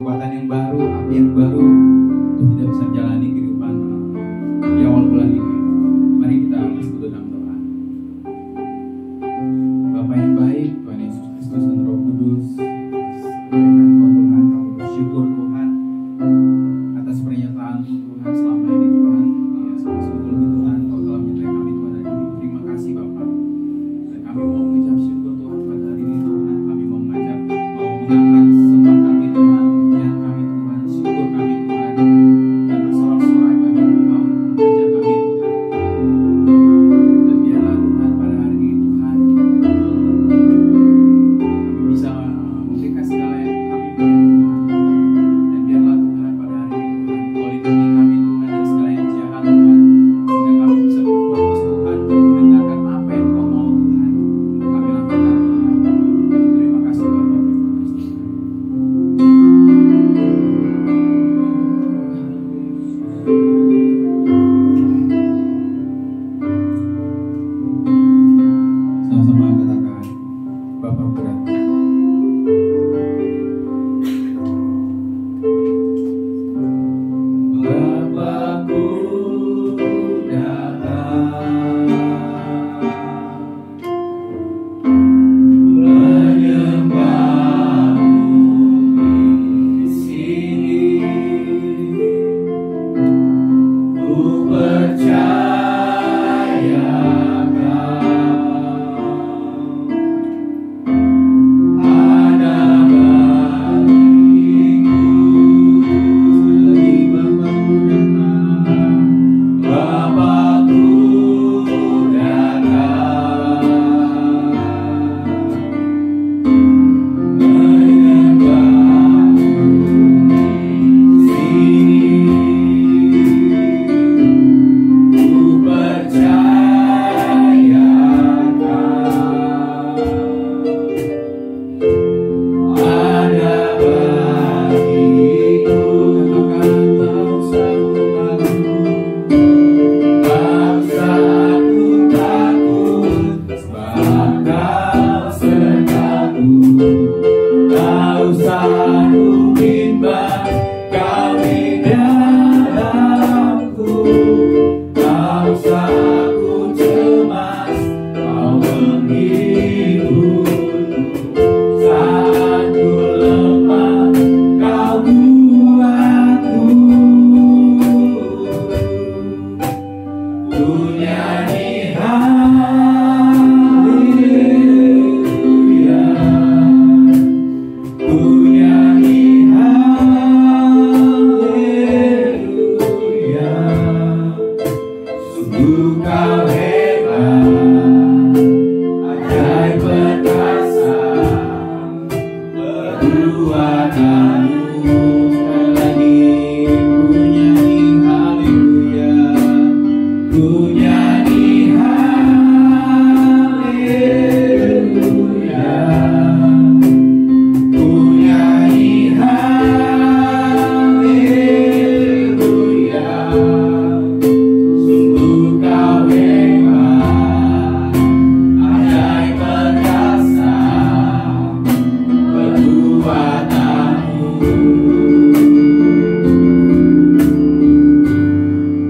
kekuatan yang baru, api yang baru untuk kita bisa menjalani kehidupan di awal bulan ini. Mari kita bersatu dalam doa. Bapa yang baik, Tuhan Yesus Kristus dan Roh Kudus, berikan Kau Tuhan, kami bersyukur Tuhan atas pernyataan-Mu Tuhan selama ini Tuhan. Ya, sungguh-sungguh Tuhan, Kau telah menyertai kami Tuhan, dan kami terima kasih Bapa. Dan kami mau mengucap syukur Tuhan pada hari ini Tuhan. Kami mau mengangkat sembah kami Tuhan, pujian kami Tuhan, syukur kami Tuhan, dan bersorak-sorai bagi Engkau mengajar kami Tuhan. Dan biarlah Tuhan pada hari ini Tuhan kami bisa memberikan segala yang kami punya Tuhan. Dan biarlah Tuhan pada hari ini Tuhan Kau lindungi kami Tuhan dari segala yang jahat Tuhan, sehingga kami bisa berfokus Tuhan untuk mendengarkan apa yang Kau mau Tuhan untuk kami lakukan Tuhan. Terima kasih Bapa, terima kasih Tuhan. Sama-sama katakan Bapa berat. Bapakku datang menyembahmu di sini. Ku percaya ada bagiku. Sekali lagi Bapakku datang menyembahmu di sini. Ku percaya ada bagiku. Katakan tak usah takut, tak usah aku takut, sebab Kau sertaku. Tak usah aku bimbang, Kau di dalamku. Tak usah aku cemas, Kau menghiburku. Saat ku lemah, Kau kuatku. Ku nyanyi haleluya, ku nyanyi haleluya. Sungguh Kau hebat, ajaib perkasa, perbuatanmu. Sekali lagi ku nyanyi haleluya, ku nyanyi haleluya, ku nyanyi haleluya. Sungguh Kau hebat, ajaib perkasa, perbuatanmu.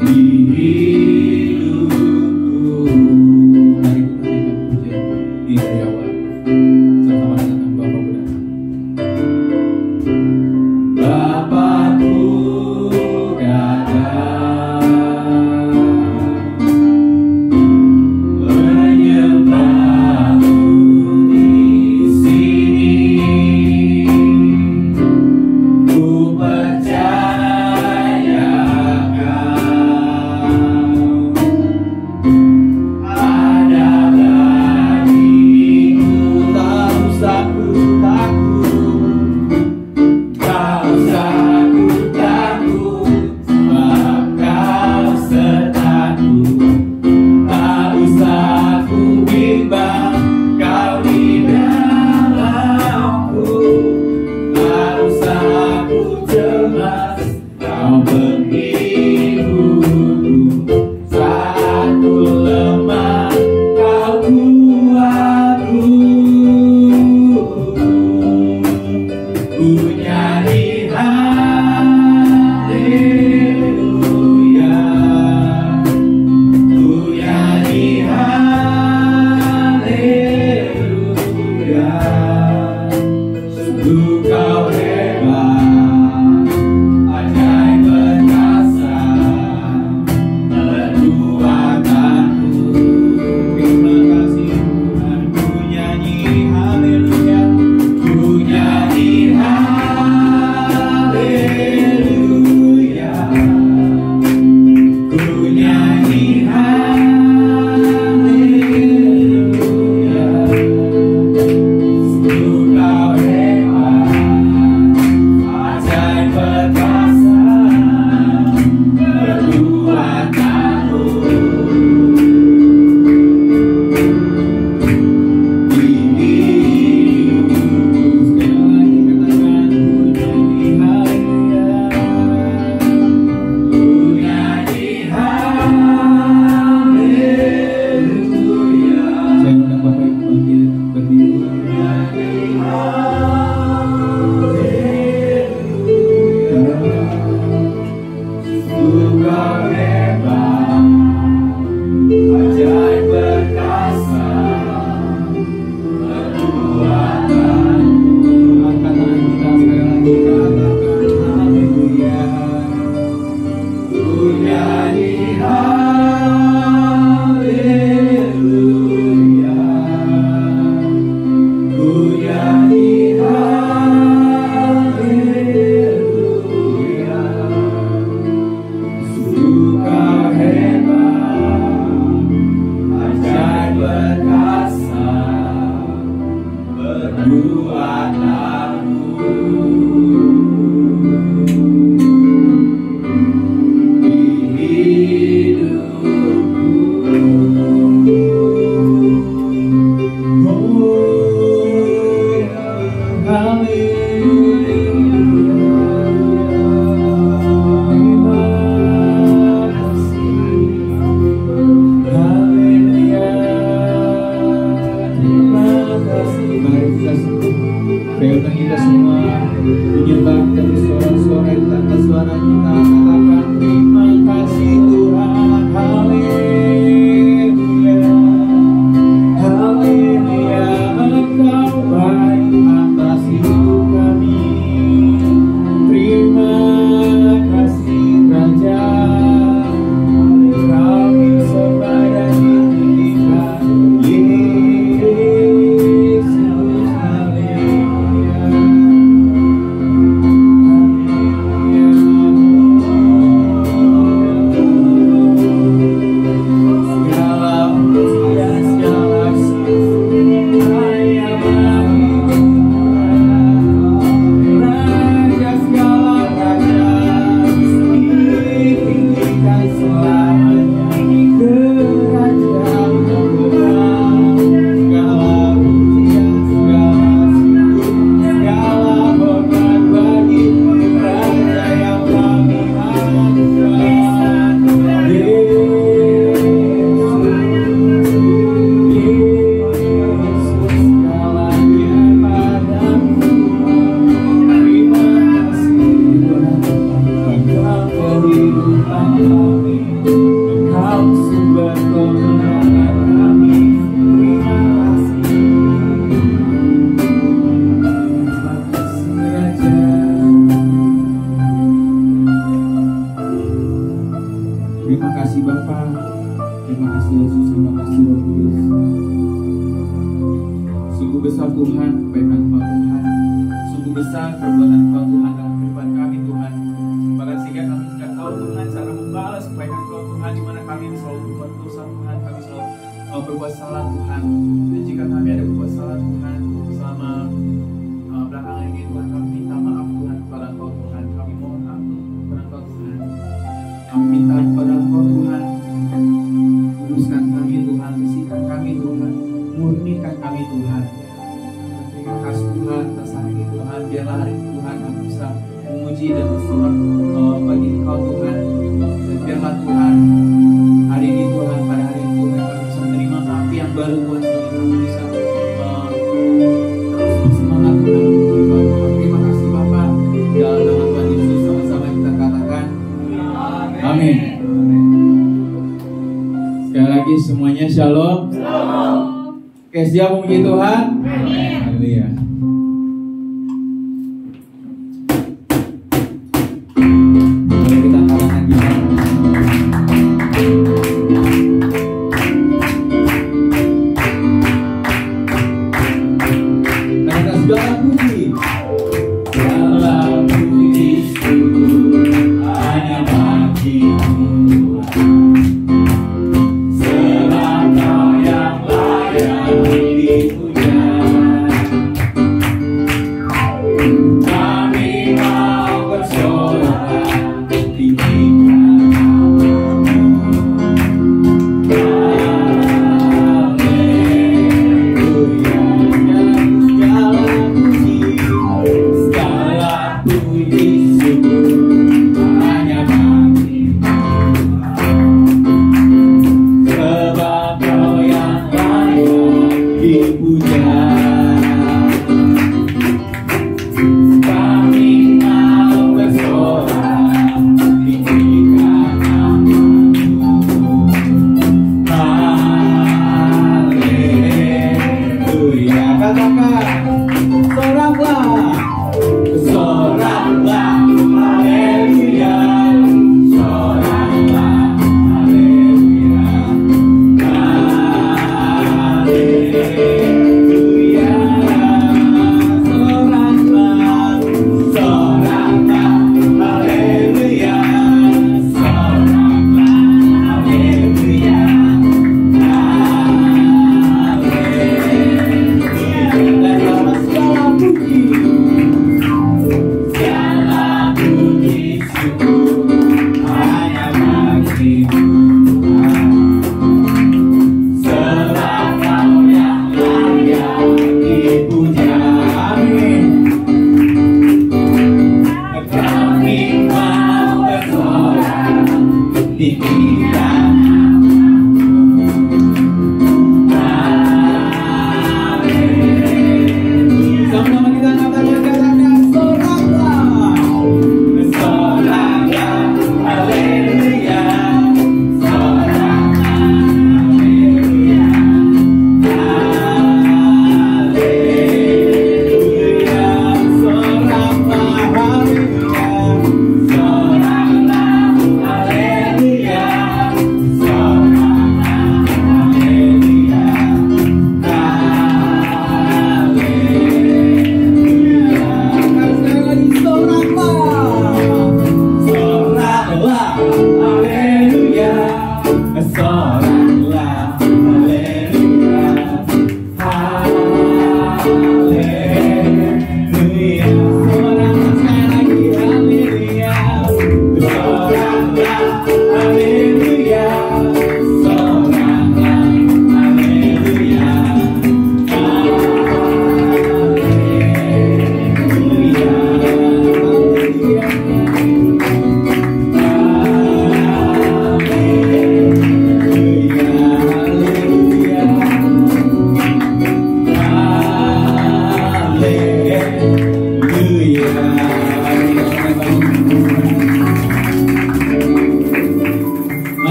Di hidupku, mari kita naikkan pujian di hari awal. Sama-sama katakan Bapakku datang. Bapakku datang menyembahmu di sini. Ku percaya Kau ada bagiku. Tak usah ku takut, tak usah ku takut, sebab Kau sertaku. Tak usah ku bimbang, Kau di dalamku. Tak usah ku cemas, Kau menghiburku. Saat ku lemah, Kau kuatku. Ku nyanyi Siap memuji Tuhan. Haleluya.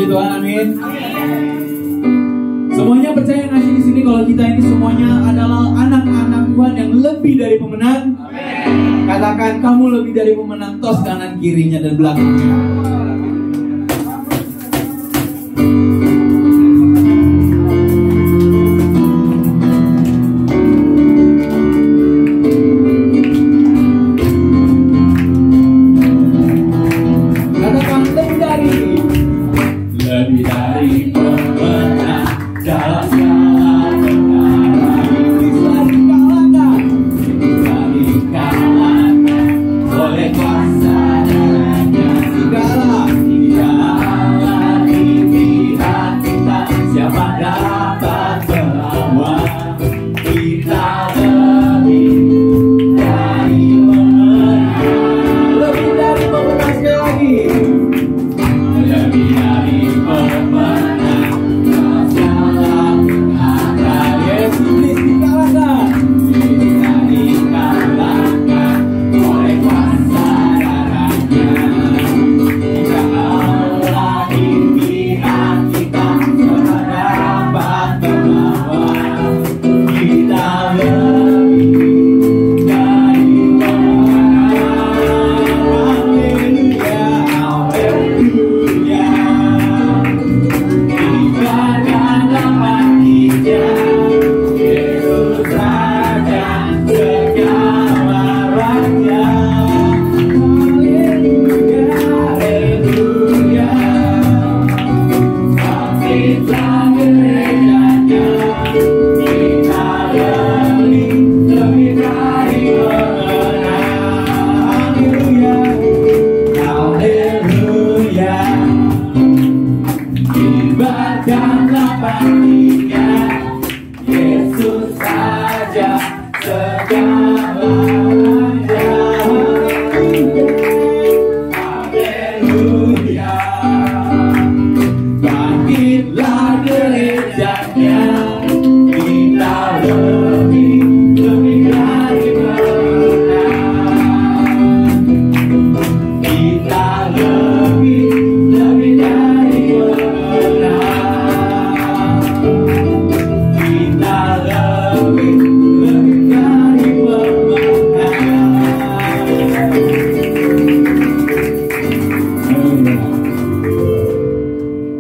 Tuhan, amin. Semuanya percaya nggak sih di sini kalau kita ini semuanya adalah anak-anak Tuhan yang lebih dari pemenang? Amin. Katakan kamu lebih dari pemenang, tos kanan kirinya dan belakangnya.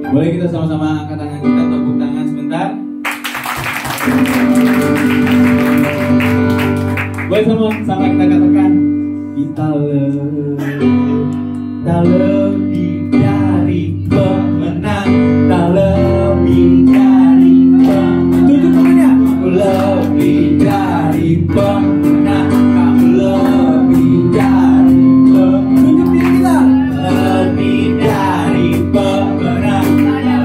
Boleh kita sama-sama angkat tangan kita, tepuk tangan sebentar. Boleh sama-sama kita katakan, kita lebih dari pemenang, tak lebih dari pemenang. Tutup tangannya. Lebih dari pemenang, kamu lebih dari pemenang. Tunjuk diri kita. Lebih dari pemenang.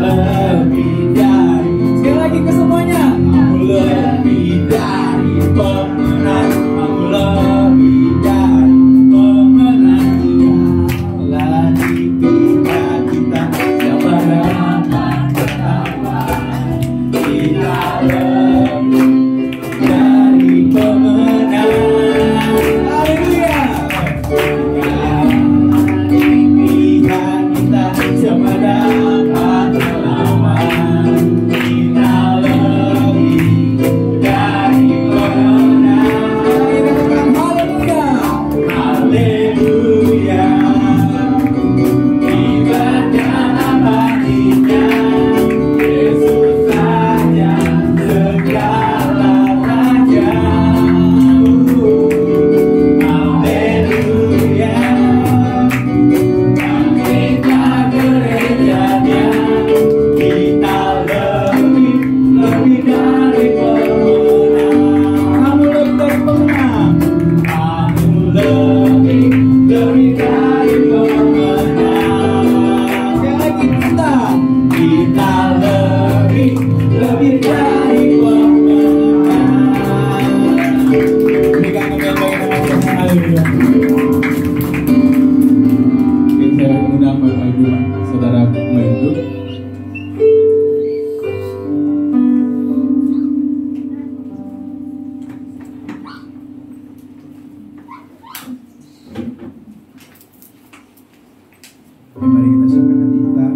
Lebih dari, sekali lagi ke semuanya. Kamu lebih dari pemenang, kamu lebih dari pemenang. Jalan di pihak kita, siapa dapat tertawa. Kita lebih dari pemenang. Haleluya. Di pihak kita, siapa dapat melawan. Kita lebih dari pemenang. Haleluya. Haleluya. Ibadah hatinya, Yesus saja segala raja. Haleluya. Kita gerejanya, kita lebih dari pemenang. Kamu lebih dari pemenang. Kamu lebih dari pemenang. Sekali lagi kita lebih dari pemenang. Berikan kembali nama Tuhan. Haleluya. Oke, saya undang Bapak Ibu Saudara duduk. Mari kita siapkan hati kita.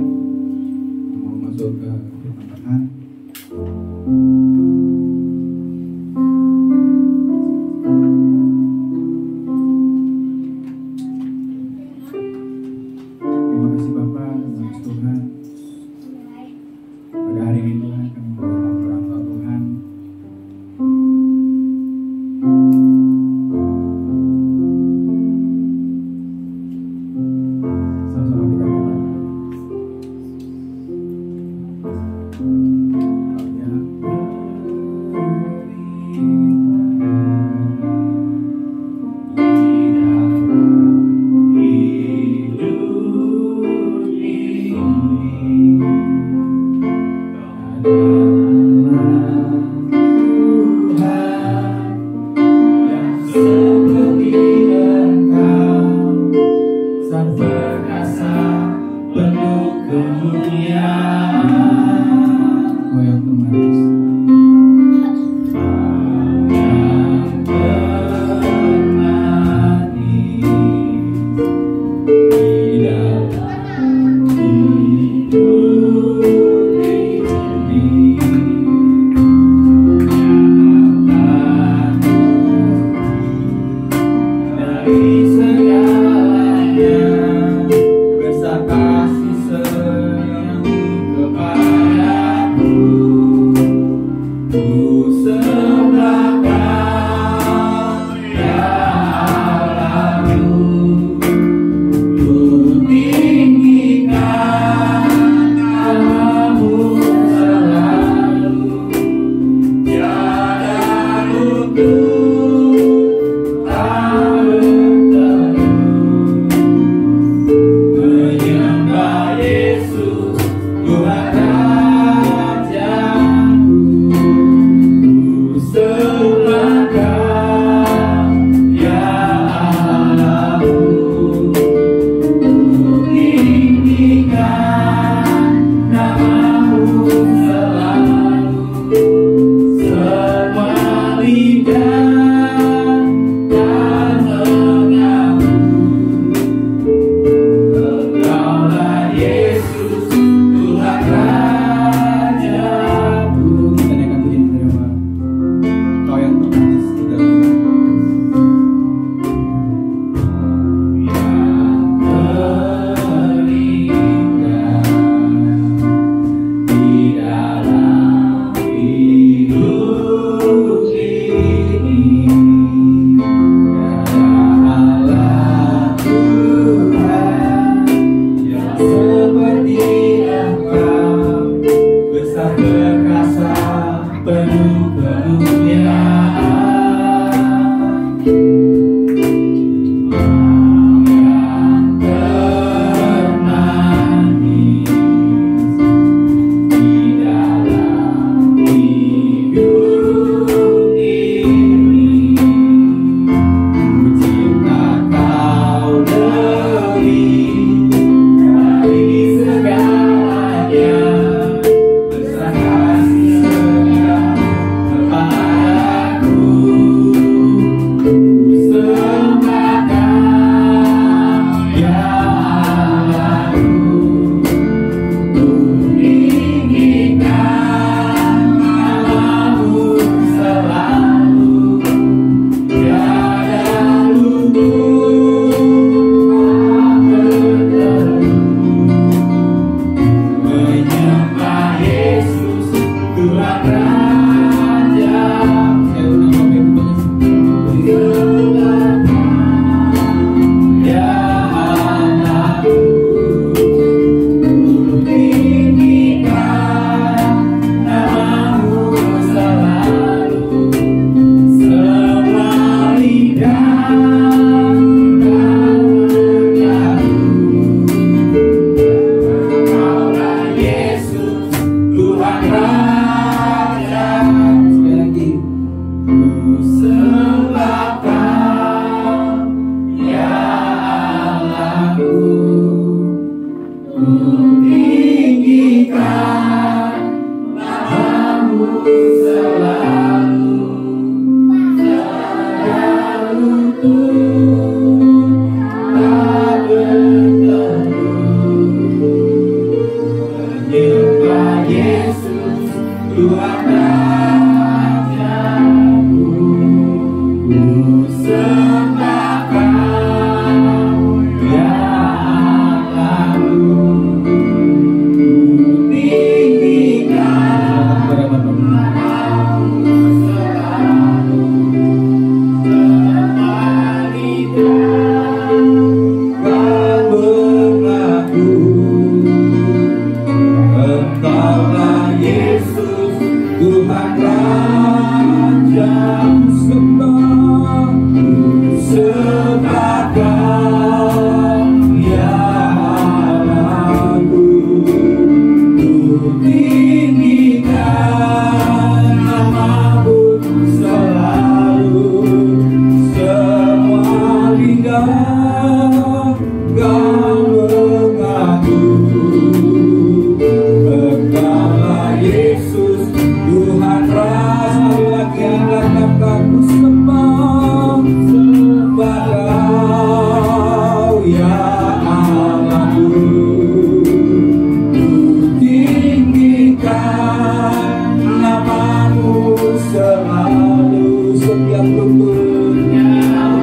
Selalu setiap tuturnya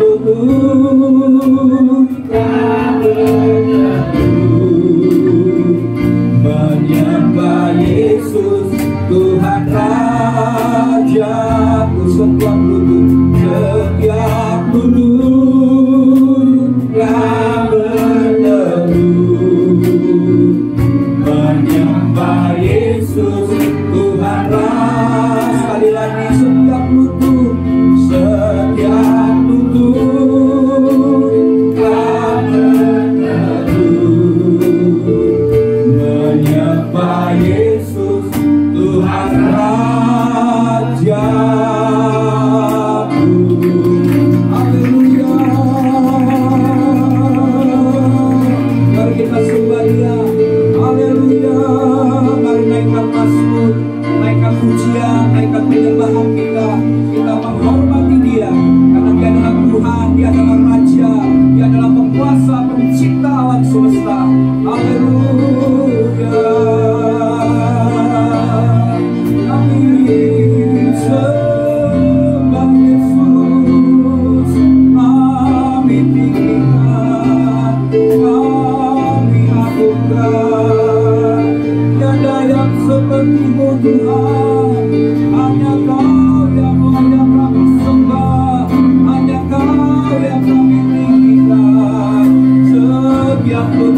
luluh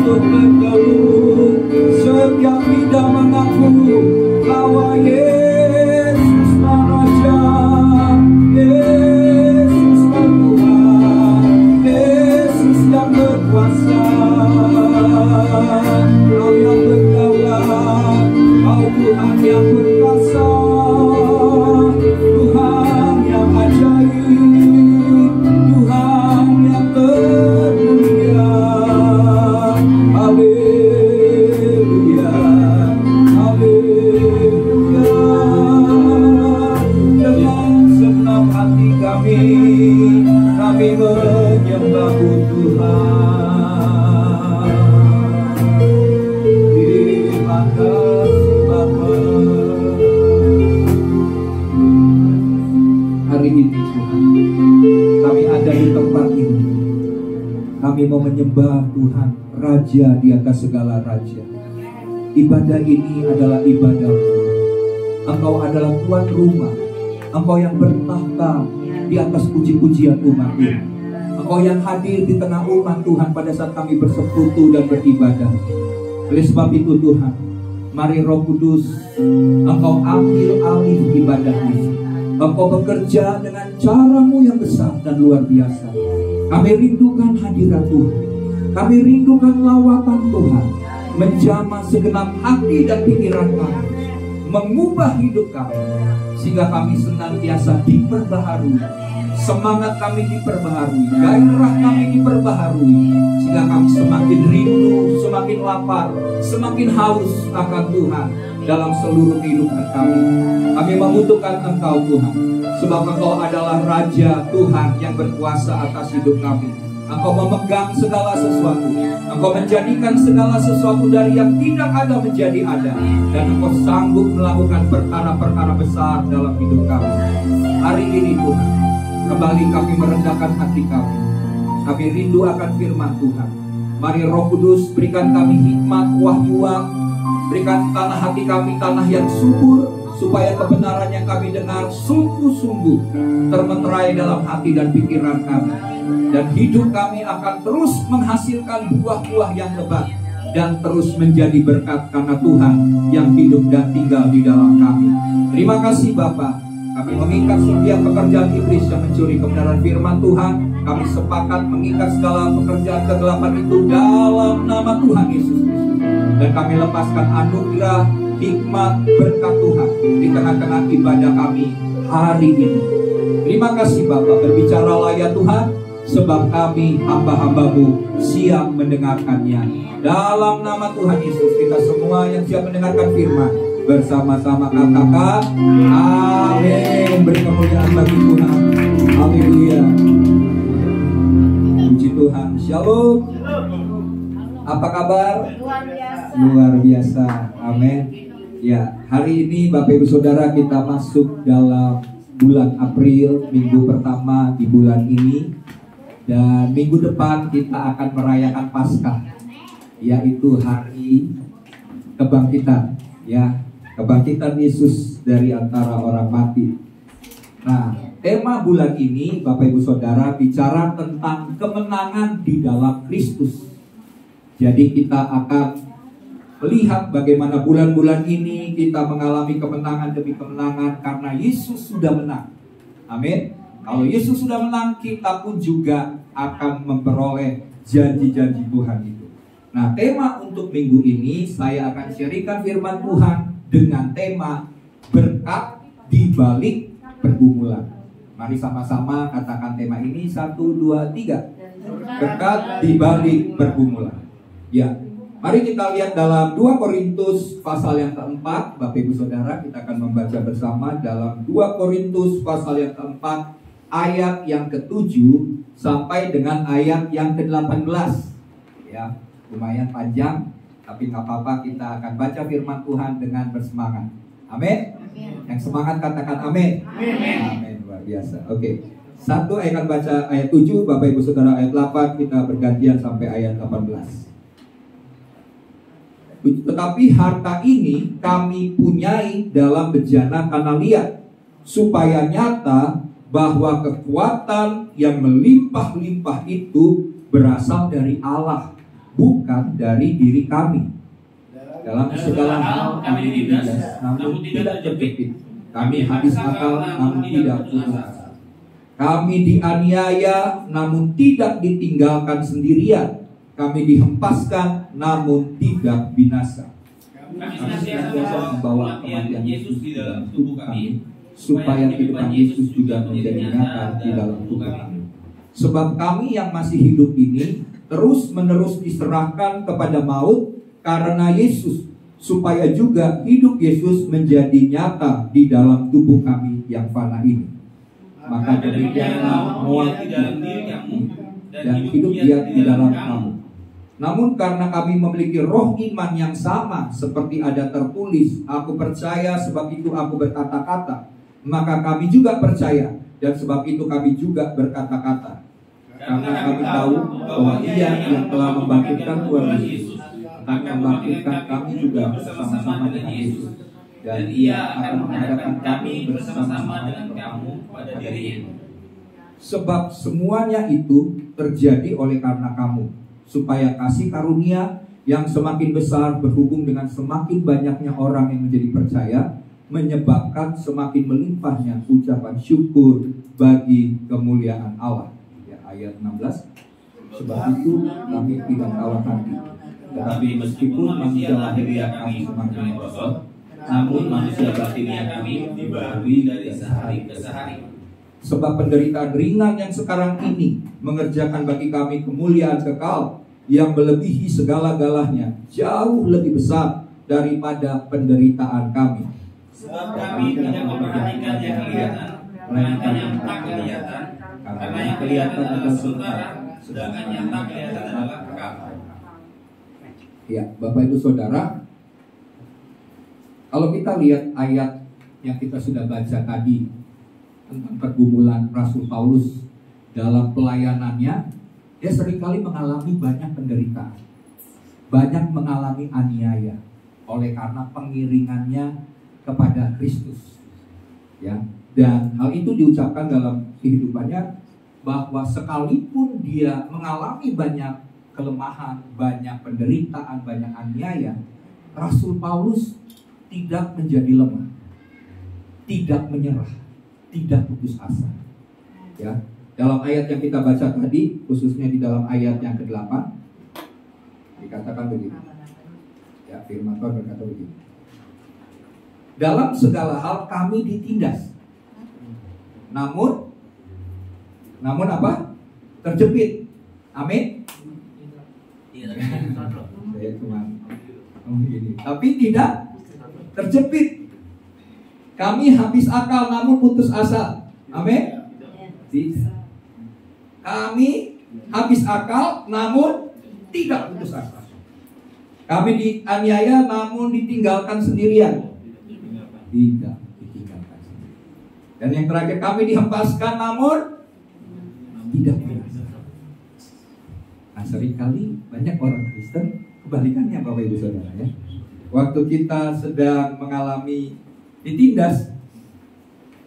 untuk berteduh. Setiap lidah mengaku bahwa Yesus Raja, Yesus Tuhan, Yesus yang berkuasa. Kau yang berdaulat, Kau Tuhan yang berkuasa, Tuhan yang ajaib, Tuhan yang termulia. Haleluya, haleluya. Dengan senang hati kami menyembah Tuhan. Terima kasih Bapa. Hari ini Tuhan, kami ada di tempat ini. Kami mau menyembah Tuhan, Raja di atas segala raja. Ibadah ini adalah ibadah-Mu. Engkau adalah tuan rumah. Engkau yang bertahta di atas puji-pujian umat-Mu. Engkau yang hadir di tengah umat Tuhan pada saat kami bersekutu dan beribadah. Oleh sebab itu Tuhan, mari Roh Kudus, Engkau ambil alih ibadah ini. Engkau bekerja dengan cara-Mu yang besar dan luar biasa. Kami rindukan hadirat Tuhan. Kami rindukan lawatan Tuhan, menjamah segenap hati dan pikiran kami, mengubah hidup kami, sehingga kami senantiasa diperbaharui. Semangat kami diperbaharui, gairah kami diperbaharui, sehingga kami semakin rindu, semakin lapar, semakin haus akan Tuhan dalam seluruh kehidupan kami. Kami membutuhkan Engkau Tuhan, sebab Engkau adalah Raja Tuhan yang berkuasa atas hidup kami. Engkau memegang segala sesuatu. Engkau menjadikan segala sesuatu dari yang tidak ada menjadi ada. Dan Engkau sanggup melakukan perkara-perkara besar dalam hidup kami. Hari ini Tuhan, kembali kami merendahkan hati kami. Kami rindu akan firman Tuhan. Mari Roh Kudus berikan kami hikmat, wahyuan. Berikan tanah hati kami tanah yang subur, supaya kebenaran yang kami dengar sungguh-sungguh termeterai dalam hati dan pikiran kami. Dan hidup kami akan terus menghasilkan buah-buah yang lebat dan terus menjadi berkat karena Tuhan yang hidup dan tinggal di dalam kami. Terima kasih Bapa. Kami mengikat setiap pekerjaan iblis yang mencuri kebenaran firman Tuhan. Kami sepakat mengikat segala pekerjaan kegelapan itu dalam nama Tuhan Yesus Kristus. Dan kami lepaskan anugerah, hikmat, berkat Tuhan di tengah-tengah ibadah kami hari ini. Terima kasih Bapa, berbicaralah ya Tuhan, sebab kami hamba-hamba-Mu siap mendengarkannya. Dalam nama Tuhan Yesus, kita semua yang siap mendengarkan firman bersama-sama katakan amin. Beri kemuliaan bagi Tuhan. Haleluya. Puji Tuhan. Shalom. Apa kabar? Luar biasa. Luar biasa. Amin. Ya, hari ini Bapak Ibu Saudara kita masuk dalam bulan April, minggu pertama di bulan ini. Dan minggu depan kita akan merayakan Paskah, yaitu hari kebangkitan, ya, kebangkitan Yesus dari antara orang mati. Nah, tema bulan ini Bapak Ibu Saudara bicara tentang kemenangan di dalam Kristus. Jadi kita akan melihat bagaimana bulan-bulan ini kita mengalami kemenangan demi kemenangan karena Yesus sudah menang. Amin. Kalau Yesus sudah menang, kita pun juga akan memperoleh janji-janji Tuhan itu. Nah, tema untuk minggu ini saya akan sharingkan firman Tuhan dengan tema berkat di balik pergumulan. Mari sama-sama katakan tema ini 1, 2, 3. Berkat di balik pergumulan. Ya, mari kita lihat dalam 2 Korintus pasal yang keempat. Bapak Ibu Saudara, kita akan membaca bersama dalam 2 Korintus pasal yang keempat, ayat yang ke-7 sampai dengan ayat yang ke-18. Ya, lumayan panjang, tapi nggak apa-apa, kita akan baca firman Tuhan dengan bersemangat. Amin. Yang semangat katakan amin. Amin. Luar biasa. Oke. Satu akan baca ayat 7, Bapak Ibu Saudara ayat 8, kita bergantian sampai ayat 18. Tetapi harta ini kami punyai dalam bejana tanah liat, supaya nyata bahwa kekuatan yang melimpah-limpah itu berasal dari Allah bukan dari diri kami. Dalam segala hal kami ditindas, namun tidak terjepit. Kami habis akal, namun tidak putus asa. Kami dianiaya, namun tidak ditinggalkan sendirian. Kami dihempaskan, namun tidak binasa. Kami senantiasa membawa kematian Yesus di dalam tubuh kami, supaya kehidupan Yesus juga menjadi nyata di dalam tubuh kami. Sebab kami yang masih hidup ini terus-menerus diserahkan kepada maut karena Yesus, supaya juga hidup Yesus menjadi nyata di dalam tubuh kami yang fana ini. Maka demikianlah mewakili dalam diri kamu dan hidup dia di dalam kamu. Namun karena kami memiliki roh iman yang sama, seperti ada tertulis, aku percaya sebab itu aku berkata-kata, maka kami juga percaya, dan sebab itu kami juga berkata-kata. Karena kami tahu bahwa Ia yang telah membangkitkan Tuhan Yesus akan membangkitkan kami juga bersama-sama dengan Yesus, dan Ia akan menghadapkan kami bersama-sama dengan kamu pada dirinya. Sebab semuanya itu terjadi oleh karena kamu, supaya kasih karunia yang semakin besar berhubung dengan semakin banyaknya orang yang menjadi percaya, menyebabkan semakin melimpahnya ucapan syukur bagi kemuliaan Allah. Ya, ayat 16. Sebab itu kami tidak kalah hati, tetapi meskipun manusia lahiriah kami semakin merosot, namun manusia batiniah kami dibarui dari sehari ke sehari. Sebab penderitaan ringan yang sekarang ini mengerjakan bagi kami kemuliaan kekal yang melebihi segala-galanya, jauh lebih besar daripada penderitaan kami. Sebab kami tidak memperhatikan yang kelihatan, melainkan yang tak kelihatan, karena yang kelihatan adalah sementara, sedangkan yang tak kelihatan adalah kekal. Ya, Bapak Ibu Saudara, kalau kita lihat ayat yang kita sudah baca tadi tentang pergumulan Rasul Paulus dalam pelayanannya, dia seringkali mengalami banyak penderitaan, banyak mengalami aniaya oleh karena pengiringannya kepada Kristus. Ya, dan hal itu diucapkan dalam kehidupannya, bahwa sekalipun dia mengalami banyak kelemahan, banyak penderitaan, banyak aniaya, Rasul Paulus tidak menjadi lemah, tidak menyerah, tidak putus asa. Ya, dalam ayat yang kita baca tadi, khususnya di dalam ayat yang ke-8, dikatakan begini. Ya, firman Tuhan berkata begini. Dalam segala hal kami ditindas, namun apa? Terjepit. Amin. Saya cuma begini. Tapi tidak terjepit. Kami habis akal namun putus asa. Amin. Tidak. Kami habis akal namun tidak putus asa. Kami dianiaya namun ditinggalkan sendirian. Tidak ditinggalkan sendirian. Dan yang terakhir, kami dihempaskan namun tidak binasa. Nah, seringkali banyak orang Kristen kebalikannya, Bapak Ibu Saudara, ya. Waktu kita sedang mengalami ditindas,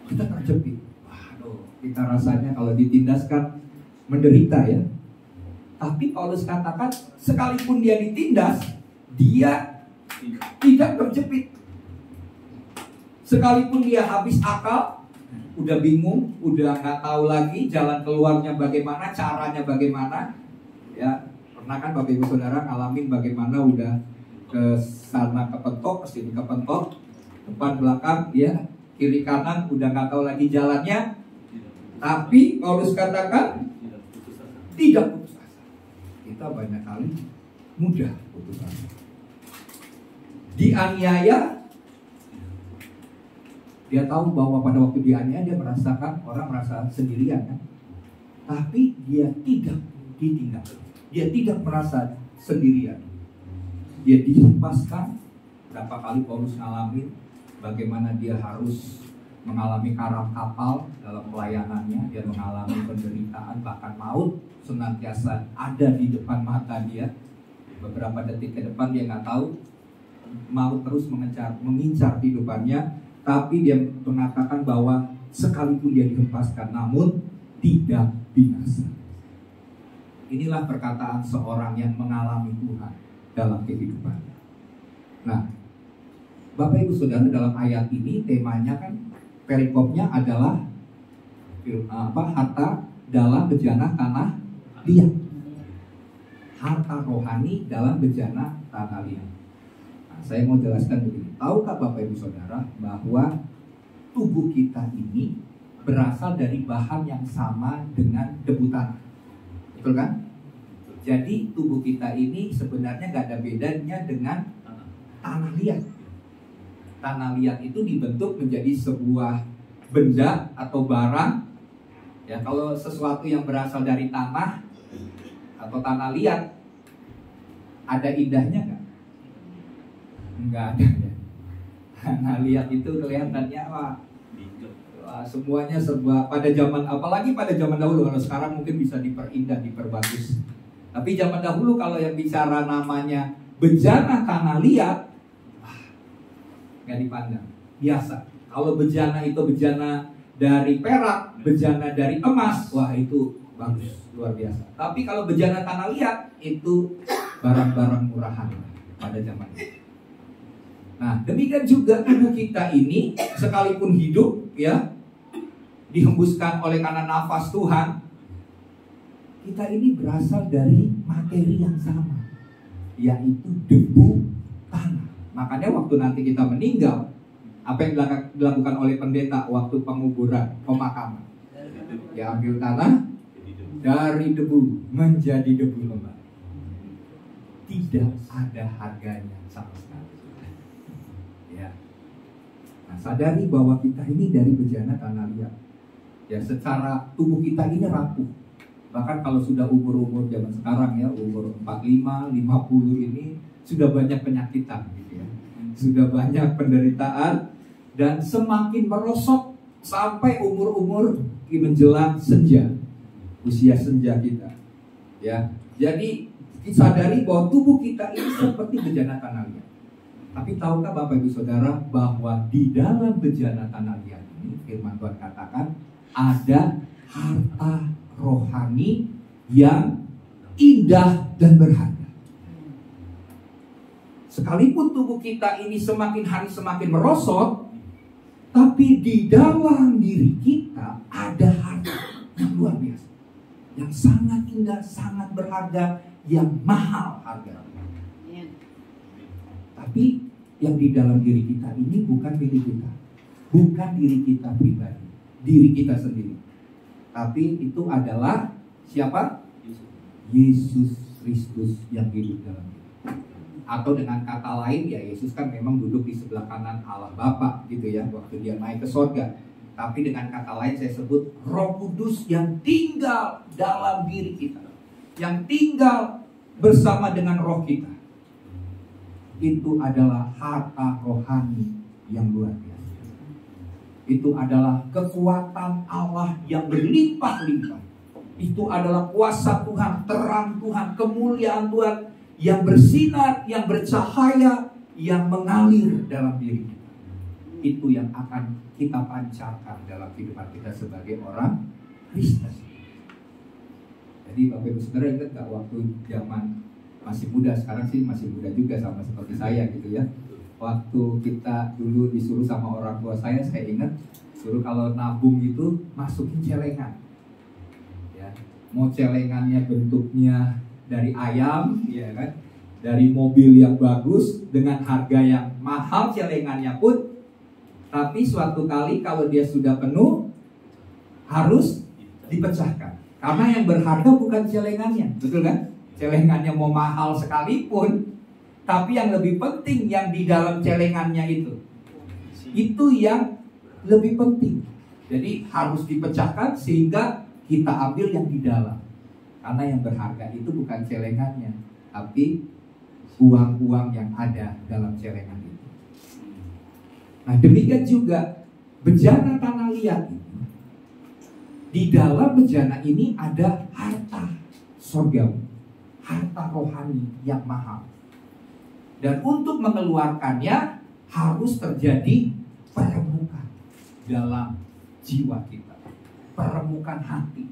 kita terjepit. Waduh, kita rasanya kalau ditindas kan menderita, ya. Tapi Paulus katakan, sekalipun dia ditindas, dia tidak terjepit. Sekalipun dia habis akal, udah bingung, udah nggak tahu lagi jalan keluarnya bagaimana, caranya bagaimana, ya. Pernah kan Bapak Ibu Saudara ngalamin bagaimana udah ke sana kepentok, ke sini kepentok, depan belakang, ya, kiri kanan, udah nggak tahu lagi jalannya. Tapi Paulus katakan tidak putus asa. Kita banyak kali mudah putus asa. Dianiaya, dia tahu bahwa pada waktu dianiaya dia merasakan orang merasa sendirian, kan? Tapi dia tidak ditinggal. Dia tidak merasa sendirian. Dia dihempaskan. Berapa kali Paulus ngalamin bagaimana dia harus mengalami karam kapal dalam pelayanannya. Dia mengalami penderitaan, bahkan maut senantiasa ada di depan mata dia. Beberapa detik ke depan dia nggak tahu, maut terus mengincar kehidupannya. Tapi dia mengatakan bahwa sekalipun dia dihempaskan, namun tidak binasa. Inilah perkataan seorang yang mengalami Tuhan dalam kehidupannya. Nah, Bapak Ibu Saudara, dalam ayat ini temanya kan, perikopnya adalah harta dalam bejana tanah liat. Harta rohani dalam bejana tanah liat. Nah, saya mau jelaskan begini. Tahukah Bapak Ibu Saudara bahwa tubuh kita ini berasal dari bahan yang sama dengan debu tanah? Betul kan? Jadi tubuh kita ini sebenarnya gak ada bedanya dengan tanah liat. Tanah liat itu dibentuk menjadi sebuah benda atau barang. Ya, kalau sesuatu yang berasal dari tanah atau tanah liat, ada indahnya nggak? Nggak ada ya. Tanah liat itu kelihatannya wah, semuanya serba pada zaman, apalagi pada zaman dahulu. Kalau sekarang mungkin bisa diperindah, diperbagus. Tapi zaman dahulu kalau yang bicara namanya bejana tanah liat, nggak dipandang, biasa. Kalau bejana itu bejana dari perak, bejana dari emas, wah itu bagus, luar biasa. Tapi kalau bejana tanah liat, itu barang-barang murahan pada zaman itu. Nah, demikian juga tubuh kita ini, sekalipun hidup, ya, dihembuskan oleh karena nafas Tuhan, kita ini berasal dari materi yang sama, yaitu debu tanah. Makanya waktu nanti kita meninggal, apa yang dilakukan oleh pendeta waktu penguburan, pemakaman? Ya, ambil tanah dari debu menjadi debu kembali. Tidak ada harganya sama sekali. Ya. Nah, sadari bahwa kita ini dari bejana tanah liat. Ya, secara tubuh kita ini rapuh. Bahkan kalau sudah umur-umur zaman sekarang ya, umur 45, 50 ini sudah banyak penyakitan gitu ya. Sudah banyak penderitaan dan semakin merosot sampai umur-umur menjelang senja, usia senja kita. Ya, jadi sadari bahwa tubuh kita ini seperti bejana tanah liat. Tapi tahukah Bapak Ibu Saudara bahwa di dalam bejana tanah liat ini, firman Tuhan katakan ada harta rohani yang indah dan berharga. Sekalipun tubuh kita ini semakin hari semakin merosot, tapi di dalam diri kita ada harta yang luar biasa, yang sangat indah, sangat berharga, yang mahal harga. Tapi yang di dalam diri kita ini bukan milik kita, bukan diri kita pribadi, diri kita sendiri. Tapi itu adalah siapa? Yesus Kristus yang hidup dalam kita. Atau dengan kata lain, ya Yesus kan memang duduk di sebelah kanan Allah Bapa gitu ya, waktu dia naik ke sorga. Tapi dengan kata lain saya sebut Roh Kudus yang tinggal dalam diri kita, yang tinggal bersama dengan roh kita. Itu adalah harta rohani yang luar biasa. Itu adalah kekuatan Allah yang berlimpah-limpah. Itu adalah kuasa Tuhan, terang Tuhan, kemuliaan Tuhan yang bersinar, yang bercahaya, yang mengalir dalam diri kita. Itu yang akan kita pancarkan dalam kehidupan kita sebagai orang Kristen. Jadi Bapak Ibu Saudara ingat gak waktu zaman masih muda, sekarang sih masih muda juga sama seperti saya gitu ya. Waktu kita dulu disuruh sama orang tua saya ingat suruh kalau nabung itu masukin celengan. Ya, mau celengannya bentuknya dari ayam, ya kan, dari mobil yang bagus dengan harga yang mahal celengannya pun, tapi suatu kali kalau dia sudah penuh harus dipecahkan, karena yang berharga bukan celengannya, betul kan? Celengannya mau mahal sekalipun, tapi yang lebih penting yang di dalam celengannya itu yang lebih penting. Jadi harus dipecahkan sehingga kita ambil yang di dalam. Karena yang berharga itu bukan celengannya, tapi uang-uang yang ada dalam celengan itu. Nah, demikian juga bejana tanah liat ini. Di dalam bejana ini ada harta surgawi, harta rohani yang mahal. Dan untuk mengeluarkannya harus terjadi peremukan dalam jiwa kita, peremukan hati.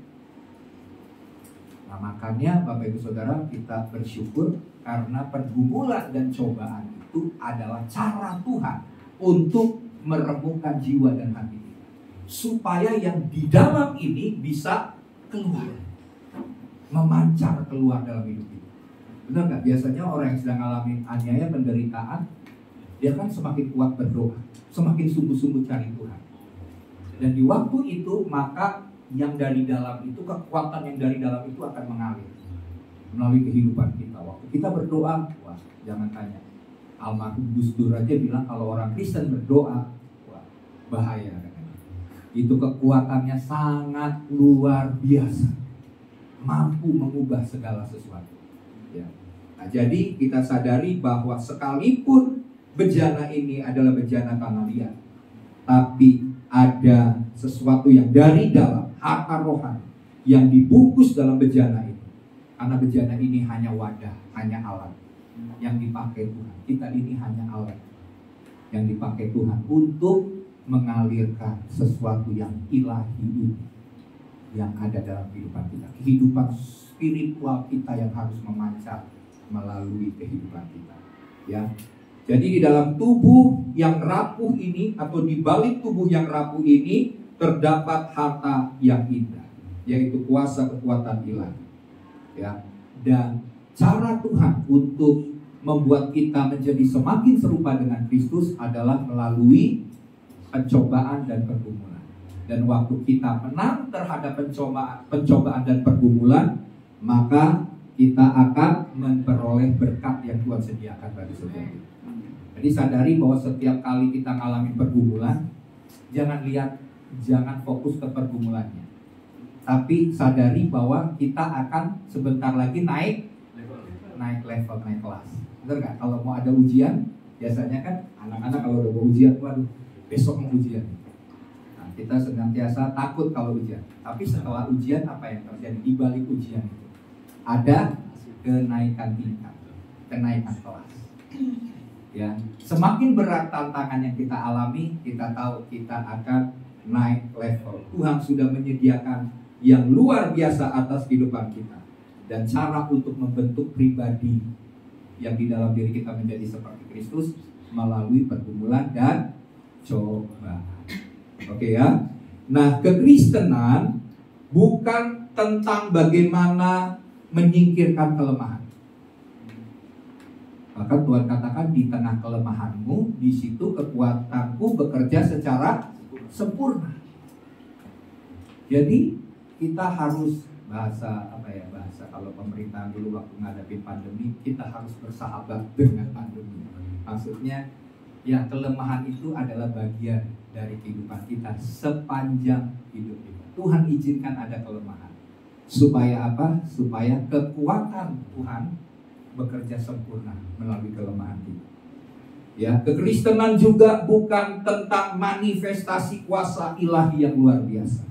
Nah, makanya Bapak Ibu Saudara, kita bersyukur karena pergumulan dan cobaan itu adalah cara Tuhan untuk meremukkan jiwa dan hati kita, supaya yang di dalam ini bisa keluar, memancar keluar dalam hidup kita. Benar nggak? Biasanya orang yang sedang mengalami aniaya, penderitaan, dia kan semakin kuat berdoa, semakin sungguh-sungguh cari Tuhan. Dan di waktu itu maka yang dari dalam itu, kekuatan yang dari dalam itu akan mengalir melalui kehidupan kita. Waktu kita berdoa, wah jangan tanya. Almarhum Gus Dur aja bilang kalau orang Kristen berdoa, wah bahaya katanya. Itu kekuatannya sangat luar biasa, mampu mengubah segala sesuatu. Ya. Nah, jadi kita sadari bahwa sekalipun bejana ini adalah bejana tanah liat, tapi ada sesuatu yang dari dalam, harta rohani yang dibungkus dalam bejana ini. Karena bejana ini hanya wadah, hanya alat yang dipakai Tuhan. Kita ini hanya alat yang dipakai Tuhan untuk mengalirkan sesuatu yang ilahi ini yang ada dalam kehidupan kita. Kehidupan spiritual kita yang harus memancar melalui kehidupan kita. Ya. Jadi di dalam tubuh yang rapuh ini, atau di balik tubuh yang rapuh ini, terdapat harta yang indah, yaitu kuasa kekuatan ilahi. Ya. Dan cara Tuhan untuk membuat kita menjadi semakin serupa dengan Kristus adalah melalui pencobaan dan pergumulan. Dan waktu kita menang terhadap pencobaan dan pergumulan, maka kita akan memperoleh berkat yang Tuhan sediakan bagi saudara. Jadi sadari bahwa setiap kali kita mengalami pergumulan, jangan fokus ke pergumulannya, tapi sadari bahwa kita akan sebentar lagi naik level, naik kelas. Betul nggak? Kalau mau ada ujian, biasanya kan anak-anak kalau udah mau ujian, waduh, besok mau ujian. Nah, kita senantiasa takut kalau ujian. Tapi setelah ujian, apa yang terjadi di balik ujian itu? Ada kenaikan tingkat, kenaikan kelas. Ya, semakin berat tantangan yang kita alami, kita tahu kita akan naik level. Tuhan sudah menyediakan yang luar biasa atas kehidupan kita, dan cara untuk membentuk pribadi yang di dalam diri kita menjadi seperti Kristus melalui pergumulan dan cobaan. Oke ya. Nah, kekristenan bukan tentang bagaimana menyingkirkan kelemahan. Maka Tuhan katakan di tengah kelemahanmu, di situ kekuatanku bekerja secara sempurna. Jadi kita harus bahasa kalau pemerintahan dulu waktu menghadapi pandemi, kita harus bersahabat dengan pandemi. Maksudnya ya, kelemahan itu adalah bagian dari kehidupan kita sepanjang hidup kita. Tuhan izinkan ada kelemahan. Supaya apa? Supaya kekuatan Tuhan bekerja sempurna melalui kelemahan kita. Ya, kekristenan juga bukan tentang manifestasi kuasa ilahi yang luar biasa.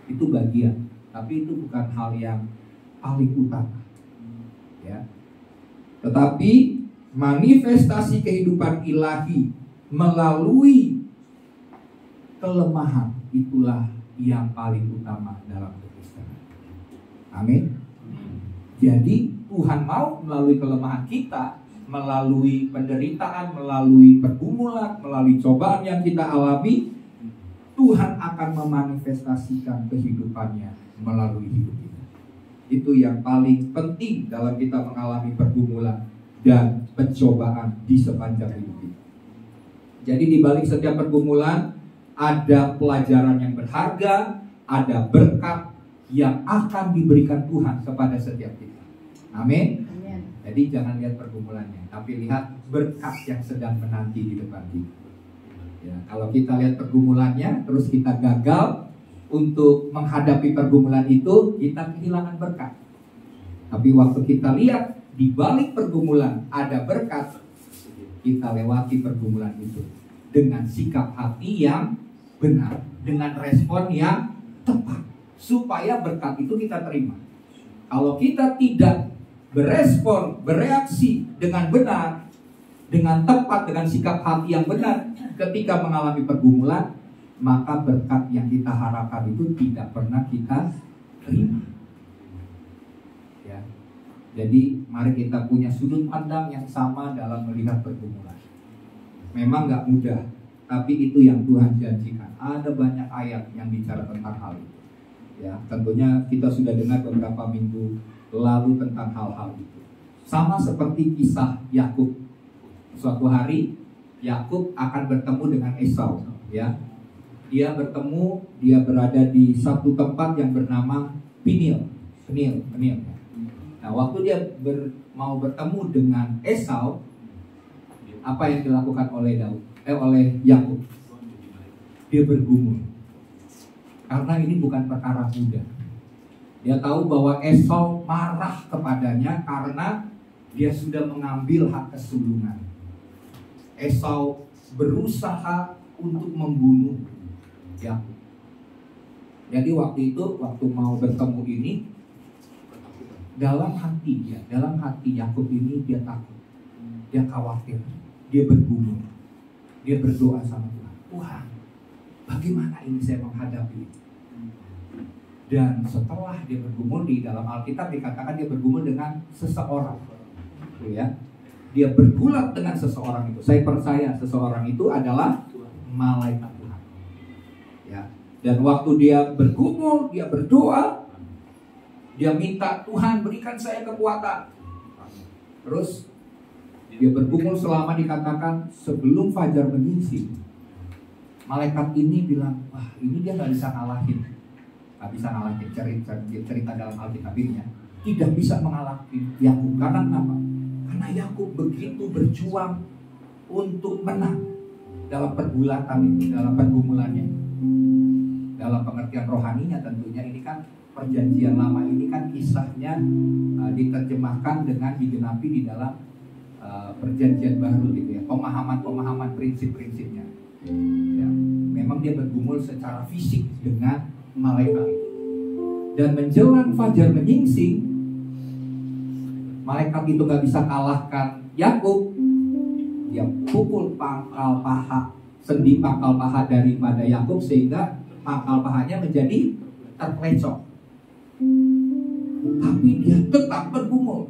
Itu bagian, tapi itu bukan hal yang paling utama. Ya. Tetapi manifestasi kehidupan ilahi melalui kelemahan itulah yang paling utama dalam kekristenan. Amin. Jadi Tuhan mau melalui kelemahan kita, melalui penderitaan, melalui pergumulan, melalui cobaan yang kita alami, Tuhan akan memanifestasikan kehidupannya melalui hidup kita. Itu yang paling penting dalam kita mengalami pergumulan dan pencobaan di sepanjang hidup kita. Jadi di balik setiap pergumulan ada pelajaran yang berharga, ada berkat yang akan diberikan Tuhan kepada setiap kita. Amin. Jadi jangan lihat pergumulannya, tapi lihat berkat yang sedang menanti di depan kita. Ya, kalau kita lihat pergumulannya, terus kita gagal untuk menghadapi pergumulan itu, kita kehilangan berkat. Tapi waktu kita lihat di balik pergumulan ada berkat, kita lewati pergumulan itu dengan sikap hati yang benar, dengan respon yang tepat, supaya berkat itu kita terima. Kalau kita tidak berespon, bereaksi dengan benar, dengan tepat, dengan sikap hati yang benar ketika mengalami pergumulan, maka berkat yang kita harapkan itu tidak pernah kita terima. Ya. Jadi mari kita punya sudut pandang yang sama dalam melihat pergumulan. Memang nggak mudah, tapi itu yang Tuhan janjikan. Ada banyak ayat yang bicara tentang hal itu. Ya, tentunya kita sudah dengar beberapa minggu lalu tentang hal-hal itu. Sama seperti kisah Yakub. Suatu hari Yakub akan bertemu dengan Esau, ya. Dia bertemu, dia berada di satu tempat yang bernama Penil. Nah, waktu dia mau bertemu dengan Esau, apa yang dilakukan oleh Yakub? Dia bergumul. Karena ini bukan perkara mudah. Dia tahu bahwa Esau marah kepadanya karena dia sudah mengambil hak kesulungan. Esau berusaha untuk membunuh Yakub. Jadi waktu itu, waktu mau bertemu ini, dalam hati Yakub ini dia takut, dia khawatir, dia bergumul, dia berdoa sama Tuhan. Tuhan, bagaimana ini saya menghadapi itu? Dan setelah dia bergumul, di dalam Alkitab dikatakan dia bergumul dengan seseorang, ya. Dia bergulat dengan seseorang itu. Saya percaya seseorang itu adalah malaikat Tuhan. Ya. Dan waktu dia bergumul, dia berdoa, dia minta Tuhan berikan saya kekuatan. Terus dia bergumul selama dikatakan sebelum fajar menyingsing. Malaikat ini bilang, wah ini dia nggak bisa ngalahin. Nggak bisa ngalahin, cerita dalam Alkitab ini ya. Tidak bisa mengalahkan Yakub. Karena apa? Karena Yakub begitu berjuang untuk menang dalam pergulatan itu, dalam pergumulannya. Dalam pengertian rohaninya tentunya ini kan perjanjian lama ini kan kisahnya diterjemahkan dengan digenapi di dalam perjanjian baru gitu ya. Pemahaman prinsip-prinsipnya. Ya, memang dia bergumul secara fisik dengan malaikat itu. Dan menjelang fajar menyingsing, malaikat itu gak bisa kalahkan Yakub. Dia pukul pangkal paha, sendi pangkal paha daripada Yakub sehingga pangkal pahanya menjadi terpelecok. Tapi dia tetap bergumul.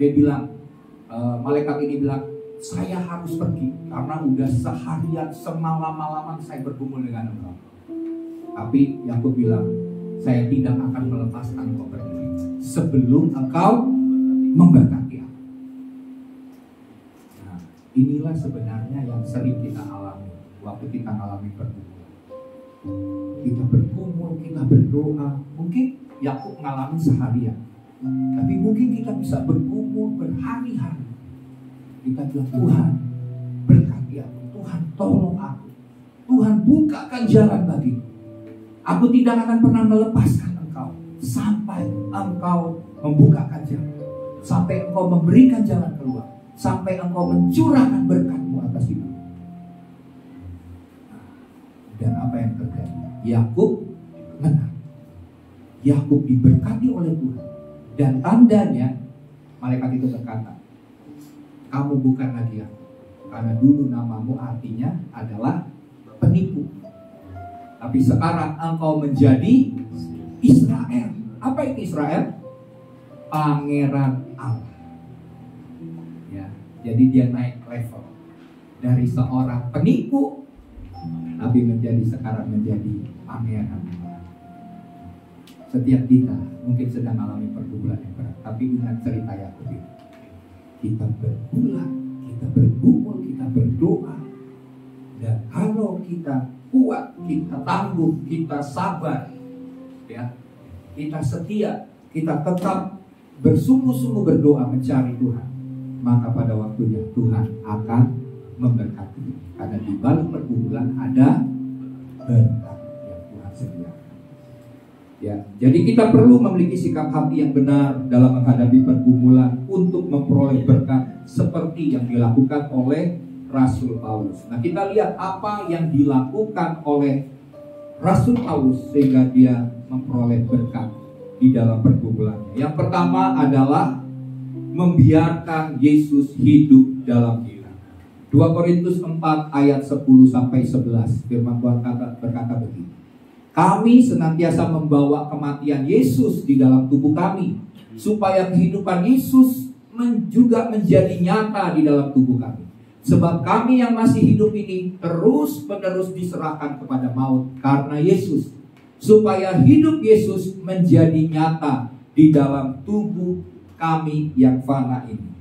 Dia bilang, malaikat ini bilang, saya harus pergi karena udah seharian semalam-malaman saya bergumul dengan engkau. Tapi Yakub bilang, saya tidak akan melepaskan engkau pergi sebelum engkau memberkati aku. Nah, inilah sebenarnya yang sering kita alami waktu kita alami pergumulan. Kita bergumul, kita berdoa. Mungkin Yakub mengalami seharian, tapi mungkin kita bisa bergumul berhari-hari. Kita bilang, Tuhan berkati aku, Tuhan tolong aku, Tuhan bukakan jalan bagiku. Aku tidak akan pernah melepaskan engkau sampai engkau membukakan jalan, sampai engkau memberikan jalan keluar, sampai engkau mencurahkan berkat-Mu atas hidup. Dan apa yang terjadi? Yakub menang. Yakub diberkati oleh Tuhan. Dan tandanya malaikat itu berkata, kamu bukan lagi aku, karena dulu namamu artinya adalah penipu. Tapi sekarang engkau menjadi Israel. Apa itu Israel? Pangeran Allah. Ya, jadi dia naik level dari seorang penipu, tapi sekarang menjadi pangeran Allah. Setiap kita mungkin sedang alami pergumulan yang berat, tapi ingat cerita Yakub itu. Kita bergulat, kita bergumul, kita berdoa, dan kalau kita kuat, kita tangguh, kita sabar, ya, kita setia, kita tetap bersungguh-sungguh berdoa mencari Tuhan, maka pada waktunya Tuhan akan memberkati. Karena di balik pergumulan ada berkat yang Tuhan sediakan. Ya, jadi kita perlu memiliki sikap hati yang benar dalam menghadapi pergumulan untuk memperoleh berkat seperti yang dilakukan oleh Rasul Paulus. Nah, kita lihat apa yang dilakukan oleh Rasul Paulus sehingga dia memperoleh berkat di dalam pergumulannya. Yang pertama adalah membiarkan Yesus hidup dalam kita. 2 Korintus 4 ayat 10-11 firman Tuhan berkata begini. Kami senantiasa membawa kematian Yesus di dalam tubuh kami, supaya kehidupan Yesus juga menjadi nyata di dalam tubuh kami. Sebab kami yang masih hidup ini terus-menerus diserahkan kepada maut karena Yesus, supaya hidup Yesus menjadi nyata di dalam tubuh kami yang fana ini.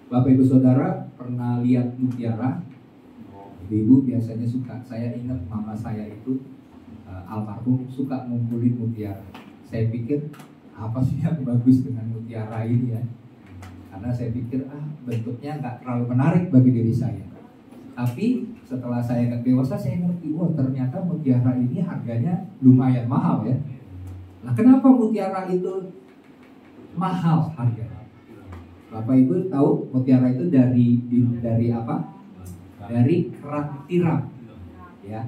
Bapak Ibu Saudara pernah lihat mutiara? Ibu biasanya suka. Saya ingat mama saya itu almarhum suka ngumpulin mutiara. Saya pikir apa sih yang bagus dengan mutiara ini ya? Karena saya pikir bentuknya nggak terlalu menarik bagi diri saya. Tapi setelah saya dewasa saya ngerti, wah ternyata mutiara ini harganya lumayan mahal ya. Nah kenapa mutiara itu mahal harganya? Bapak Ibu tahu mutiara itu dari apa? Dari kerang tiram, ya.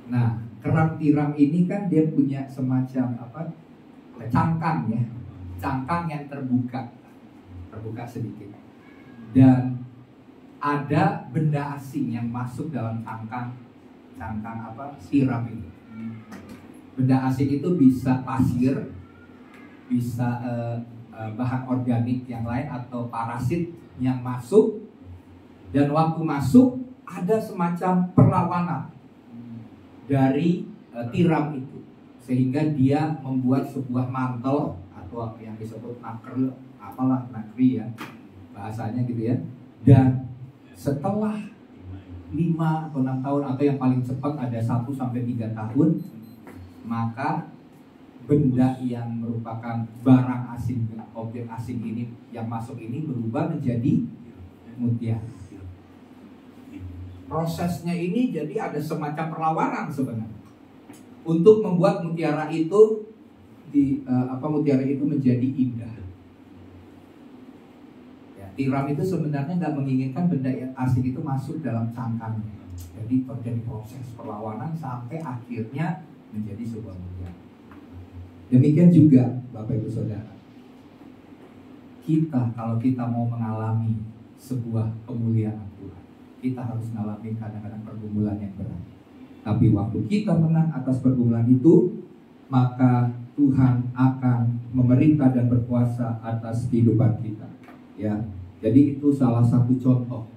Nah, kerang tiram ini kan dia punya semacam apa? Cangkang ya, cangkang yang terbuka sedikit. Dan ada benda asing yang masuk dalam cangkang apa? Tiram itu. Benda asing itu bisa pasir, bisa bahan organik yang lain atau parasit yang masuk. Dan waktu masuk ada semacam perlawanan dari tiram itu, sehingga dia membuat sebuah mantel atau yang disebut nakri ya bahasanya gitu ya. Dan setelah 5 atau 6 tahun atau yang paling cepat ada 1-3 tahun, maka benda yang merupakan barang asing, objek asing ini yang masuk ini berubah menjadi mutiara. Prosesnya ini jadi ada semacam perlawanan sebenarnya untuk membuat mutiara itu mutiara itu menjadi indah. Ya, tiram itu sebenarnya nggak menginginkan benda asing itu masuk dalam cangkangnya. Jadi terjadi proses perlawanan sampai akhirnya menjadi sebuah mutiara. Demikian juga Bapak Ibu Saudara, kalau kita mau mengalami sebuah kemuliaan Tuhan, kita harus mengalami kadang-kadang pergumulan yang berat. Tapi waktu kita menang atas pergumulan itu, maka Tuhan akan memerintah dan berkuasa atas kehidupan kita. Ya, jadi itu salah satu contoh.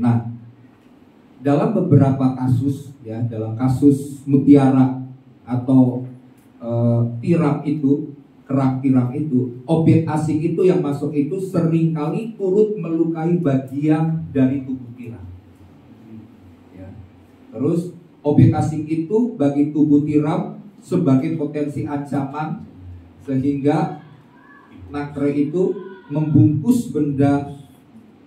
Nah, dalam beberapa kasus, ya, dalam kasus mutiara atau tiram itu, kerang tiram itu, objek asing itu yang masuk itu seringkali turut melukai bagian dari tubuh tiram. Ya. Terus objek asing itu bagi tubuh tiram sebagai potensi ancaman, sehingga nakre itu membungkus benda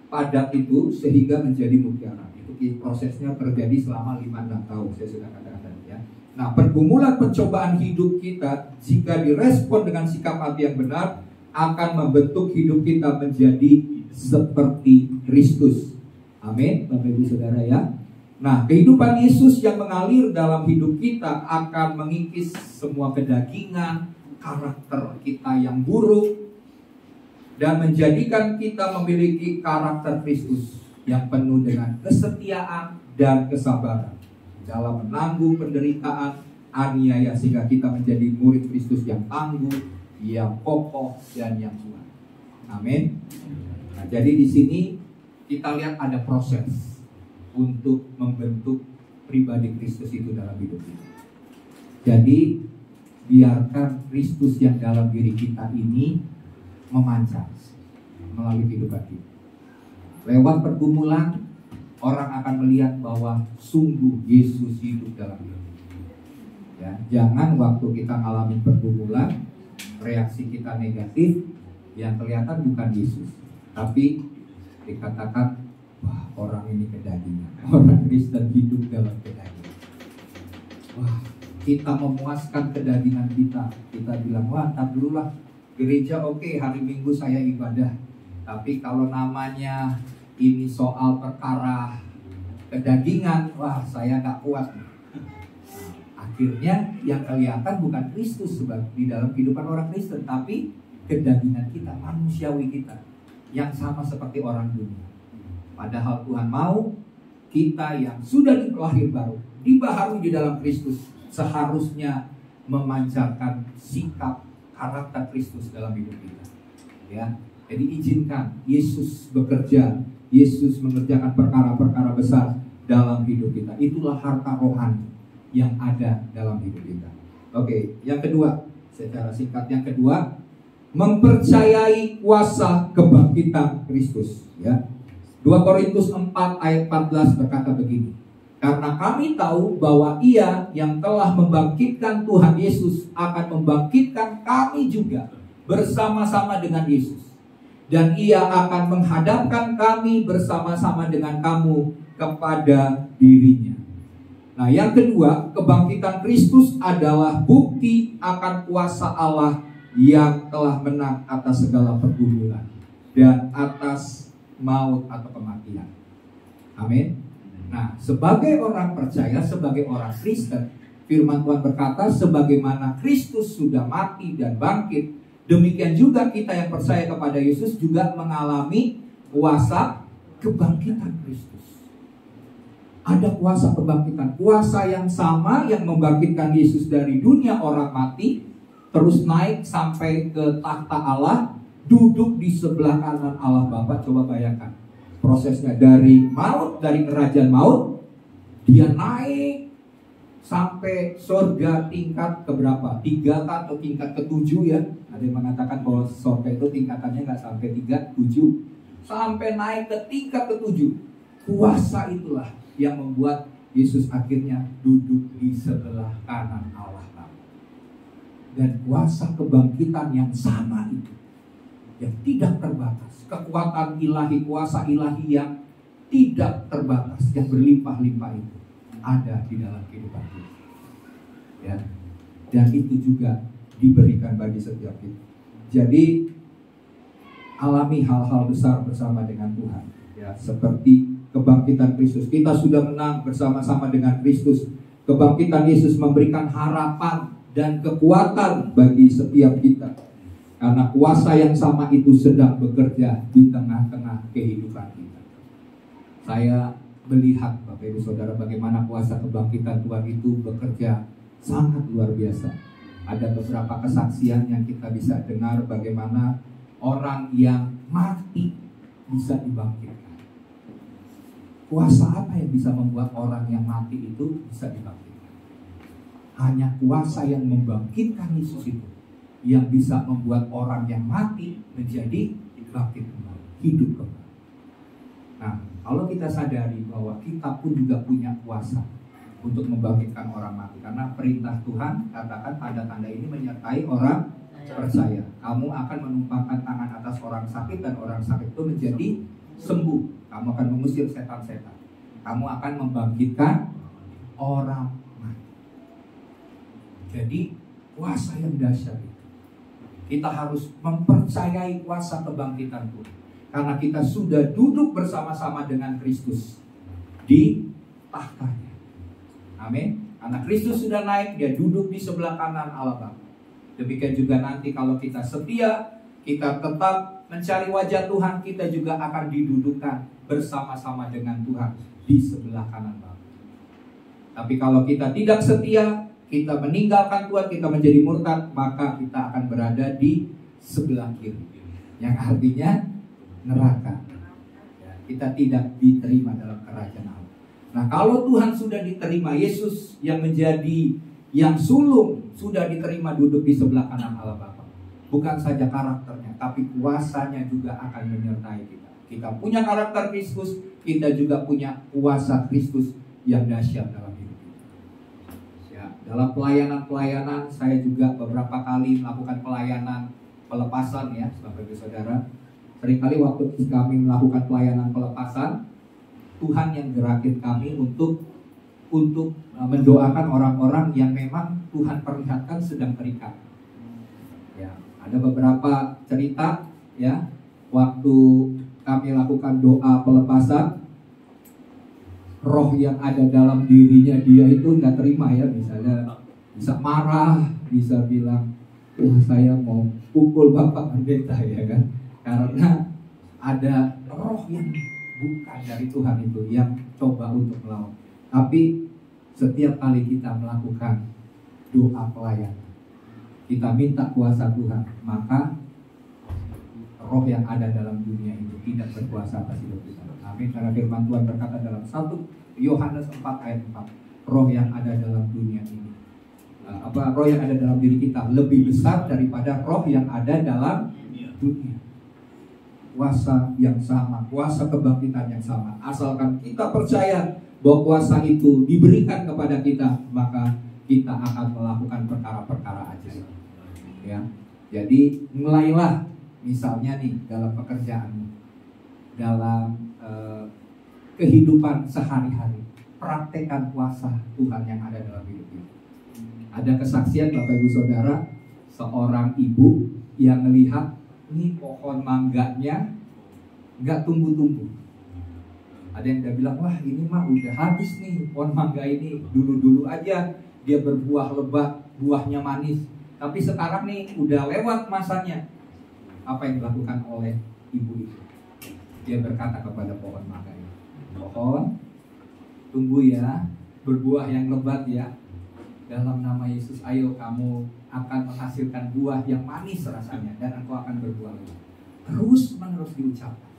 padat itu sehingga menjadi mutiara. Itu prosesnya terjadi selama 5-6 tahun, saya sudah katakan ya. Nah, pergumulan pencobaan hidup kita jika direspon dengan sikap hati yang benar akan membentuk hidup kita menjadi seperti Kristus. Amin, Bapak Ibu Saudara ya. Nah, kehidupan Yesus yang mengalir dalam hidup kita akan mengikis semua kedagingan, karakter kita yang buruk, dan menjadikan kita memiliki karakter Kristus yang penuh dengan kesetiaan dan kesabaran dalam menanggung penderitaan, aniaya, sehingga kita menjadi murid Kristus yang tangguh, yang kokoh, dan yang kuat. Amin. Nah, jadi di sini kita lihat ada proses untuk membentuk pribadi Kristus itu dalam hidup kita. Jadi biarkan Kristus yang dalam diri kita ini memancar melalui kehidupan kita. Lewat pergumulan, orang akan melihat bahwa sungguh Yesus hidup dalam hidup kita. Ya, jangan waktu kita mengalami pergumulan, reaksi kita negatif, yang kelihatan bukan Yesus, tapi dikatakan, wah, orang ini kedagingan, orang Kristen hidup dalam kedagingan. Wah, kita memuaskan kedagingan kita. Kita bilang, wah, tak dululah gereja oke, hari Minggu saya ibadah. Tapi kalau namanya ini soal perkara kedagingan, wah, saya gak kuat. Nah, akhirnya yang kelihatan bukan Kristus di dalam kehidupan orang Kristen, tapi kedagingan kita, manusiawi kita, yang sama seperti orang dunia. Padahal Tuhan mau kita yang sudah lahir baru, dibaharui di dalam Kristus, seharusnya memancarkan sikap, karakter Kristus dalam hidup kita. Ya, jadi izinkan Yesus bekerja, Yesus mengerjakan perkara-perkara besar dalam hidup kita. Itulah harta rohani yang ada dalam hidup kita. Oke, yang kedua, secara singkat yang kedua, mempercayai kuasa kebangkitan Kristus. Ya, 2 Korintus 4 ayat 14 berkata begini. Karena kami tahu bahwa Ia yang telah membangkitkan Tuhan Yesus akan membangkitkan kami juga bersama-sama dengan Yesus. Dan Ia akan menghadapkan kami bersama-sama dengan kamu kepada dirinya. Nah, yang kedua, kebangkitan Kristus adalah bukti akan kuasa Allah yang telah menang atas segala pergumulan dan atas maut atau kematian. Amin. Nah, sebagai orang percaya, sebagai orang Kristen, firman Tuhan berkata, sebagaimana Kristus sudah mati dan bangkit, demikian juga kita yang percaya kepada Yesus juga mengalami kuasa kebangkitan Kristus. Ada kuasa kebangkitan, kuasa yang sama yang membangkitkan Yesus dari dunia orang mati, terus naik sampai ke takhta Allah, duduk di sebelah kanan Allah Bapa. Coba bayangkan prosesnya, dari maut, dari kerajaan maut, dia naik sampai surga tingkat keberapa? 3 atau tingkat ke-7 ya. Ada yang mengatakan bahwa surga itu tingkatannya nggak sampai 3, 7, sampai naik ke tingkat ke-7. Kuasa itulah yang membuat Yesus akhirnya duduk di sebelah kanan Allah Bapa. Dan kuasa kebangkitan yang sama itu, yang tidak terbatas, kekuatan ilahi, kuasa ilahi yang tidak terbatas, yang berlimpah-limpah itu ada di dalam kehidupan kita. Ya, dan itu juga diberikan bagi setiap kita. Jadi alami hal-hal besar bersama dengan Tuhan. Ya, seperti kebangkitan Kristus, kita sudah menang bersama-sama dengan Kristus. Kebangkitan Yesus memberikan harapan dan kekuatan bagi setiap kita. Karena kuasa yang sama itu sedang bekerja di tengah-tengah kehidupan kita. Saya melihat, Bapak Ibu Saudara, bagaimana kuasa kebangkitan Tuhan itu bekerja sangat luar biasa. Ada beberapa kesaksian yang kita bisa dengar bagaimana orang yang mati bisa dibangkitkan. Kuasa apa yang bisa membuat orang yang mati itu bisa dibangkitkan? Hanya kuasa yang membangkitkan Yesus itu yang bisa membuat orang yang mati menjadi bangkit kembali, hidup kembali. Nah, kalau kita sadari bahwa kita pun juga punya kuasa untuk membangkitkan orang mati, karena perintah Tuhan katakan tanda-tanda ini menyertai orang percaya. Kamu akan menumpangkan tangan atas orang sakit dan orang sakit itu menjadi sembuh. Kamu akan mengusir setan-setan. Kamu akan membangkitkan orang mati. Jadi kuasa yang dahsyat itu. Kita harus mempercayai kuasa kebangkitan Tuhan. Karena kita sudah duduk bersama-sama dengan Kristus di tahtanya. Amin. Karena Kristus sudah naik, dia duduk di sebelah kanan Allah Bapa. Demikian juga nanti kalau kita setia, kita tetap mencari wajah Tuhan, kita juga akan didudukkan bersama-sama dengan Tuhan di sebelah kanan Bapa. Tapi kalau kita tidak setia, kita meninggalkan Tuhan, kita menjadi murtad, maka kita akan berada di sebelah kiri, yang artinya neraka. Kita tidak diterima dalam kerajaan Allah. Nah, kalau Tuhan sudah diterima, Yesus yang menjadi yang sulung sudah diterima duduk di sebelah kanan Allah Bapa. Bukan saja karakternya, tapi kuasanya juga akan menyertai kita. Kita punya karakter Kristus, kita juga punya kuasa Kristus yang dahsyat dalam hidup kita. Ya, dalam pelayanan-pelayanan saya juga beberapa kali melakukan pelayanan pelepasan ya, Bapak Ibu Saudara. Seringkali waktu kami melakukan pelayanan pelepasan, Tuhan yang gerakin kami untuk mendoakan orang-orang yang memang Tuhan perlihatkan sedang terikat. Ya, ada beberapa cerita ya, waktu kami lakukan doa pelepasan, roh yang ada dalam dirinya dia itu nggak terima ya, misalnya bisa marah, bisa bilang, saya mau pukul Bapak Pendeta ya kan, karena ada roh yang bukan dari Tuhan itu yang coba untuk melawan. Tapi setiap kali kita melakukan doa pelayanan, kita minta kuasa Tuhan, maka roh yang ada dalam dunia itu tidak berkuasa atas hidup kita. Amin. Karena firman Tuhan berkata dalam 1 Yohanes 4 ayat 4, roh yang ada dalam dunia ini, roh yang ada dalam diri kita lebih besar daripada roh yang ada dalam dunia. Kuasa yang sama, kuasa kebangkitan yang sama. Asalkan kita percaya bahwa kuasa itu diberikan kepada kita, maka kita akan melakukan perkara-perkara ajaib. Ya, jadi mulailah misalnya nih dalam pekerjaanmu, dalam kehidupan sehari-hari, praktekkan kuasa Tuhan yang ada dalam hidup kita. Ada kesaksian Bapak Ibu Saudara, seorang ibu yang melihat ini pohon mangganya nggak tumbuh-tumbuh. Ada yang udah bilang, wah ini mah udah habis nih pohon mangga ini, dulu-dulu aja dia berbuah lebat, buahnya manis. Tapi sekarang nih udah lewat masanya. Apa yang dilakukan oleh ibu itu? Dia berkata kepada pohon mangga ini, pohon, tunggu ya, berbuah yang lebat ya. Dalam nama Yesus, ayo kamu akan menghasilkan buah yang manis rasanya, dan engkau akan berbuah lebat. Terus menerus diucapkan.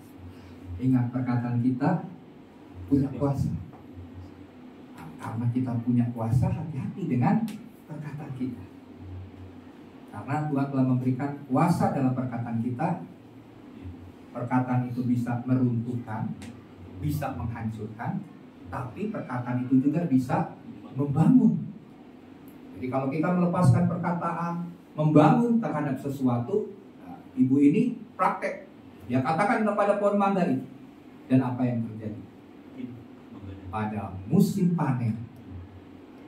Ingat, perkataan kita punya kuasa. Nah, karena kita punya kuasa, hati-hati dengan perkataan kita. Karena Tuhan telah memberikan kuasa dalam perkataan kita. Perkataan itu bisa meruntuhkan, bisa menghancurkan, tapi perkataan itu juga bisa membangun. Jadi kalau kita melepaskan perkataan, membangun terhadap sesuatu, nah, ibu ini praktek. Dia katakan kepada pohon mangga itu. Dan apa yang terjadi? Pada musim panen,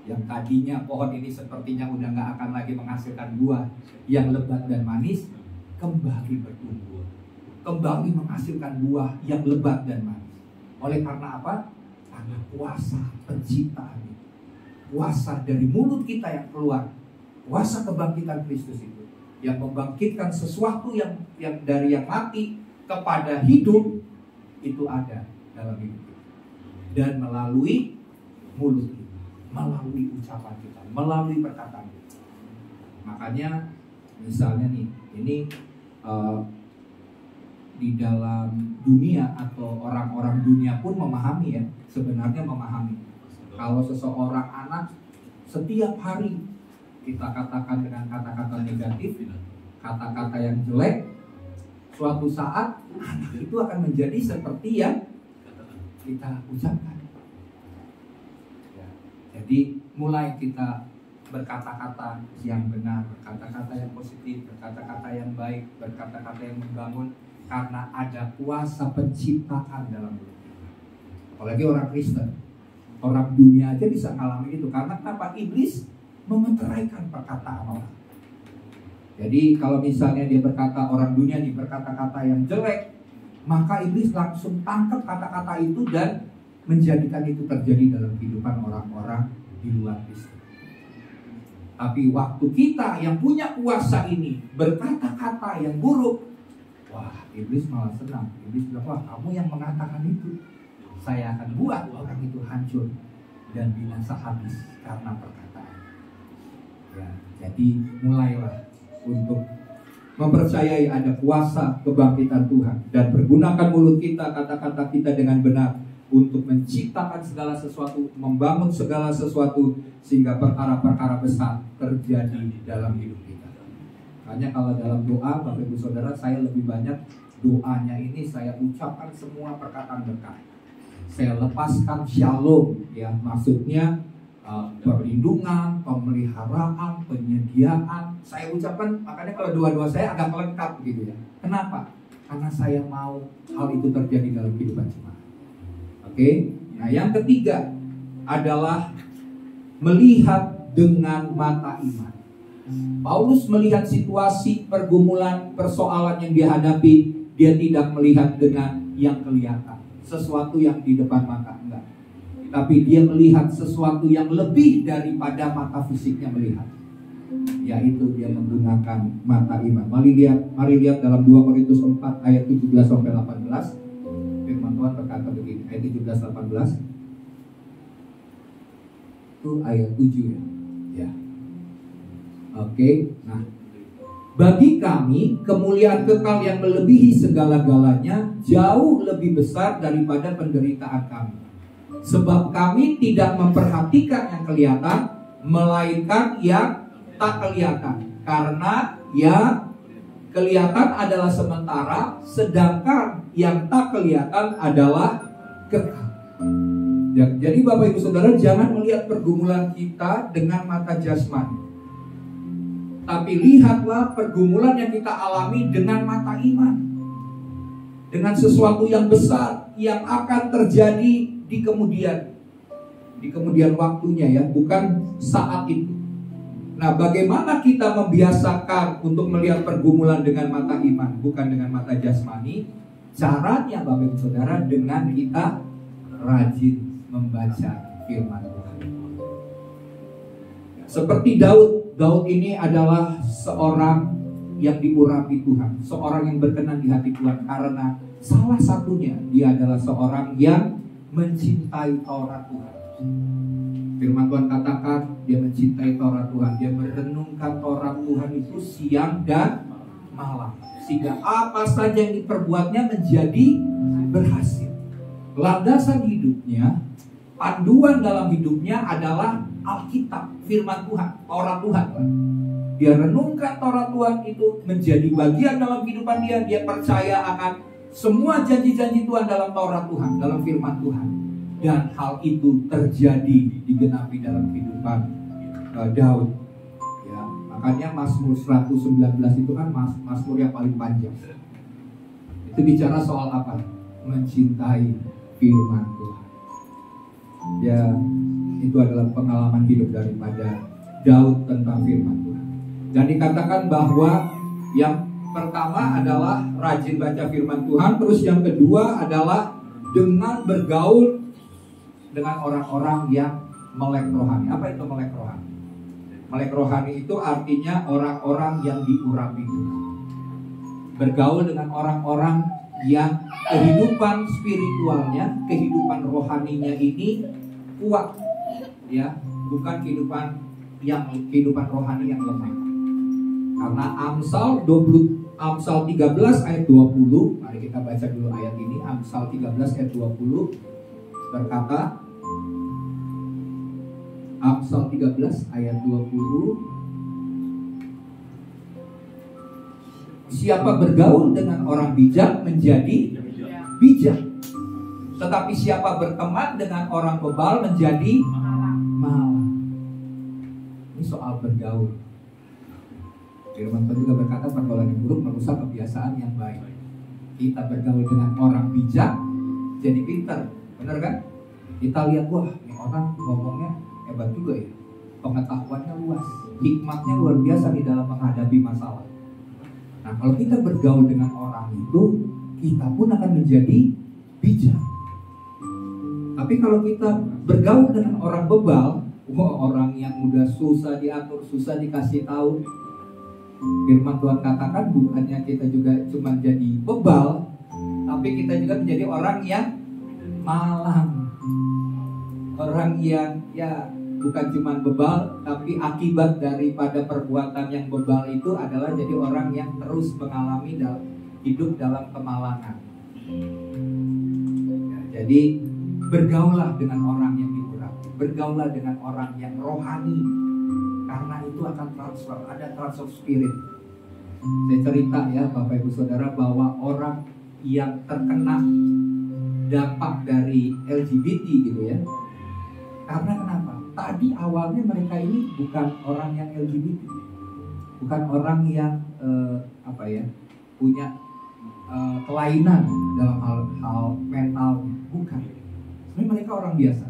yang tadinya pohon ini sepertinya udah gak akan lagi menghasilkan buah yang lebat dan manis, kembali bertumbuh, kembali menghasilkan buah yang lebat dan manis. Oleh karena apa? Karena kuasa penciptaan, kuasa dari mulut kita yang keluar, kuasa kebangkitan Kristus itu, yang membangkitkan sesuatu yang dari yang mati kepada hidup, itu ada dalam hidup kita. Dan melalui mulut kita, melalui ucapan kita, melalui perkataan kita. Makanya misalnya nih, ini di dalam dunia atau orang-orang dunia pun memahami ya, sebenarnya memahami. Kalau seseorang anak setiap hari kita katakan dengan kata-kata negatif, kata-kata yang jelek, suatu saat anak itu akan menjadi seperti yang kita ucapkan. Ya, jadi mulai kita berkata-kata yang benar, berkata-kata yang positif, berkata-kata yang baik, berkata-kata yang membangun, karena ada kuasa penciptaan dalam mulut kita. Apalagi orang Kristen, orang dunia aja bisa mengalami itu. Karena kenapa? Iblis memeteraikan perkataan orang. Jadi kalau misalnya dia berkata, orang dunia ini berkata-kata yang jelek, maka iblis langsung tangkap kata-kata itu dan menjadikan itu terjadi dalam kehidupan orang-orang di luar Kristen. Tapi waktu kita yang punya kuasa ini berkata-kata yang buruk, wah, iblis malah senang. Iblis bilang, wah, kamu yang mengatakan itu, saya akan buat orang itu hancur dan binasa habis karena perkataan. Ya, jadi mulailah untuk mempercayai ada kuasa kebangkitan Tuhan, dan pergunakan mulut kita, kata-kata kita dengan benar untuk menciptakan segala sesuatu, membangun segala sesuatu, sehingga perkara-perkara besar terjadi dalam hidup kita. Hanya kalau dalam doa, Bapak Ibu Saudara, saya lebih banyak doanya ini saya ucapkan semua perkataan berkat. Saya lepaskan shalom, ya, maksudnya perlindungan, pemeliharaan, penyediaan. Saya ucapkan, makanya kalau doa-doa saya agak lengkap gitu ya. Kenapa? Karena saya mau hal itu terjadi dalam kehidupan jemaat. Oke. Nah, yang ketiga adalah melihat dengan mata iman. Paulus melihat situasi, pergumulan, persoalan yang dihadapi, dia tidak melihat dengan yang kelihatan, sesuatu yang di depan mata, enggak. Tapi dia melihat sesuatu yang lebih daripada mata fisiknya melihat, yaitu dia menggunakan mata iman. Mari lihat dalam 2 Korintus 4 ayat 17-18. Firman Tuhan berkata begini, ayat 17-18. Itu ayat 7 ya. Ya. Oke, nah bagi kami kemuliaan kekal yang melebihi segala-galanya jauh lebih besar daripada penderitaan kami. Sebab kami tidak memperhatikan yang kelihatan, melainkan yang tak kelihatan. Karena yang kelihatan adalah sementara, sedangkan yang tak kelihatan adalah kekal. Ya, jadi Bapak Ibu Saudara, jangan melihat pergumulan kita dengan mata jasmani, tapi lihatlah pergumulan yang kita alami dengan mata iman, dengan sesuatu yang besar yang akan terjadi di kemudian waktunya, ya, bukan saat itu. Nah, bagaimana kita membiasakan untuk melihat pergumulan dengan mata iman, bukan dengan mata jasmani? Caranya Bapak Ibu Saudara, dengan kita rajin membaca firman Tuhan. Seperti Daud ini adalah seorang yang diurapi Tuhan, seorang yang berkenan di hati Tuhan, karena salah satunya dia adalah seorang yang mencintai Taurat Tuhan. Firman Tuhan katakan dia mencintai Taurat Tuhan, dia merenungkan Taurat Tuhan itu siang dan malam, sehingga apa saja yang diperbuatnya menjadi berhasil. Landasan hidupnya, panduan dalam hidupnya adalah Alkitab, firman Tuhan, Taurat Tuhan. Dia renungkan Taurat Tuhan itu menjadi bagian dalam kehidupan dia. Dia percaya akan semua janji-janji Tuhan dalam Taurat Tuhan, dalam firman Tuhan. Dan hal itu terjadi, digenapi dalam kehidupan Daud. Ya, makanya Mazmur 119 itu kan Mazmur yang paling panjang. Itu bicara soal apa? Mencintai firman Tuhan. Ya, itu adalah pengalaman hidup daripada Daud tentang firman Tuhan. Dan dikatakan bahwa yang pertama adalah rajin baca firman Tuhan, terus yang kedua adalah dengan bergaul dengan orang-orang yang melek rohani. Apa itu melek rohani? Melek rohani itu artinya orang-orang yang diurapi Tuhan. Bergaul dengan orang-orang yang kehidupan spiritualnya, kehidupan rohaninya ini kuat, ya, bukan kehidupan rohani yang lemah. Karena Amsal 13 ayat 20, mari kita baca dulu ayat ini. Amsal 13 ayat 20 berkata, Amsal 13 ayat 20, siapa bergaul dengan orang bijak menjadi bijak, tetapi siapa berteman dengan orang bebal menjadi malang. Ini soal bergaul. Firman Tuhan juga berkata pergaulan yang buruk merusak kebiasaan yang baik. Kita bergaul dengan orang bijak jadi pintar, benar kan? Kita lihat, wah, ini orang ngomongnya hebat juga ya, pengetahuannya luas, hikmatnya luar biasa di dalam menghadapi masalah. Nah, kalau kita bergaul dengan orang itu, kita pun akan menjadi bijak. Tapi kalau kita bergaul dengan orang bebal, orang yang mudah susah diatur, susah dikasih tahu, firman Tuhan katakan bukannya kita juga cuma jadi bebal, tapi kita juga menjadi orang yang malang. Orang yang bukan cuma bebal, tapi akibat daripada perbuatan yang bebal itu adalah jadi orang yang terus mengalami hidup dalam kemalangan. Ya, jadi bergaulah dengan orang yang diurapi, bergaulah dengan orang yang rohani, karena itu akan transfer, ada transfer spirit. Saya cerita ya Bapak Ibu Saudara, bahwa orang yang terkena dampak dari LGBT gitu ya, karena kenapa? Tadi awalnya mereka ini bukan orang yang LGBT, bukan orang yang punya kelainan dalam hal mental, bukan. Sebenarnya mereka orang biasa.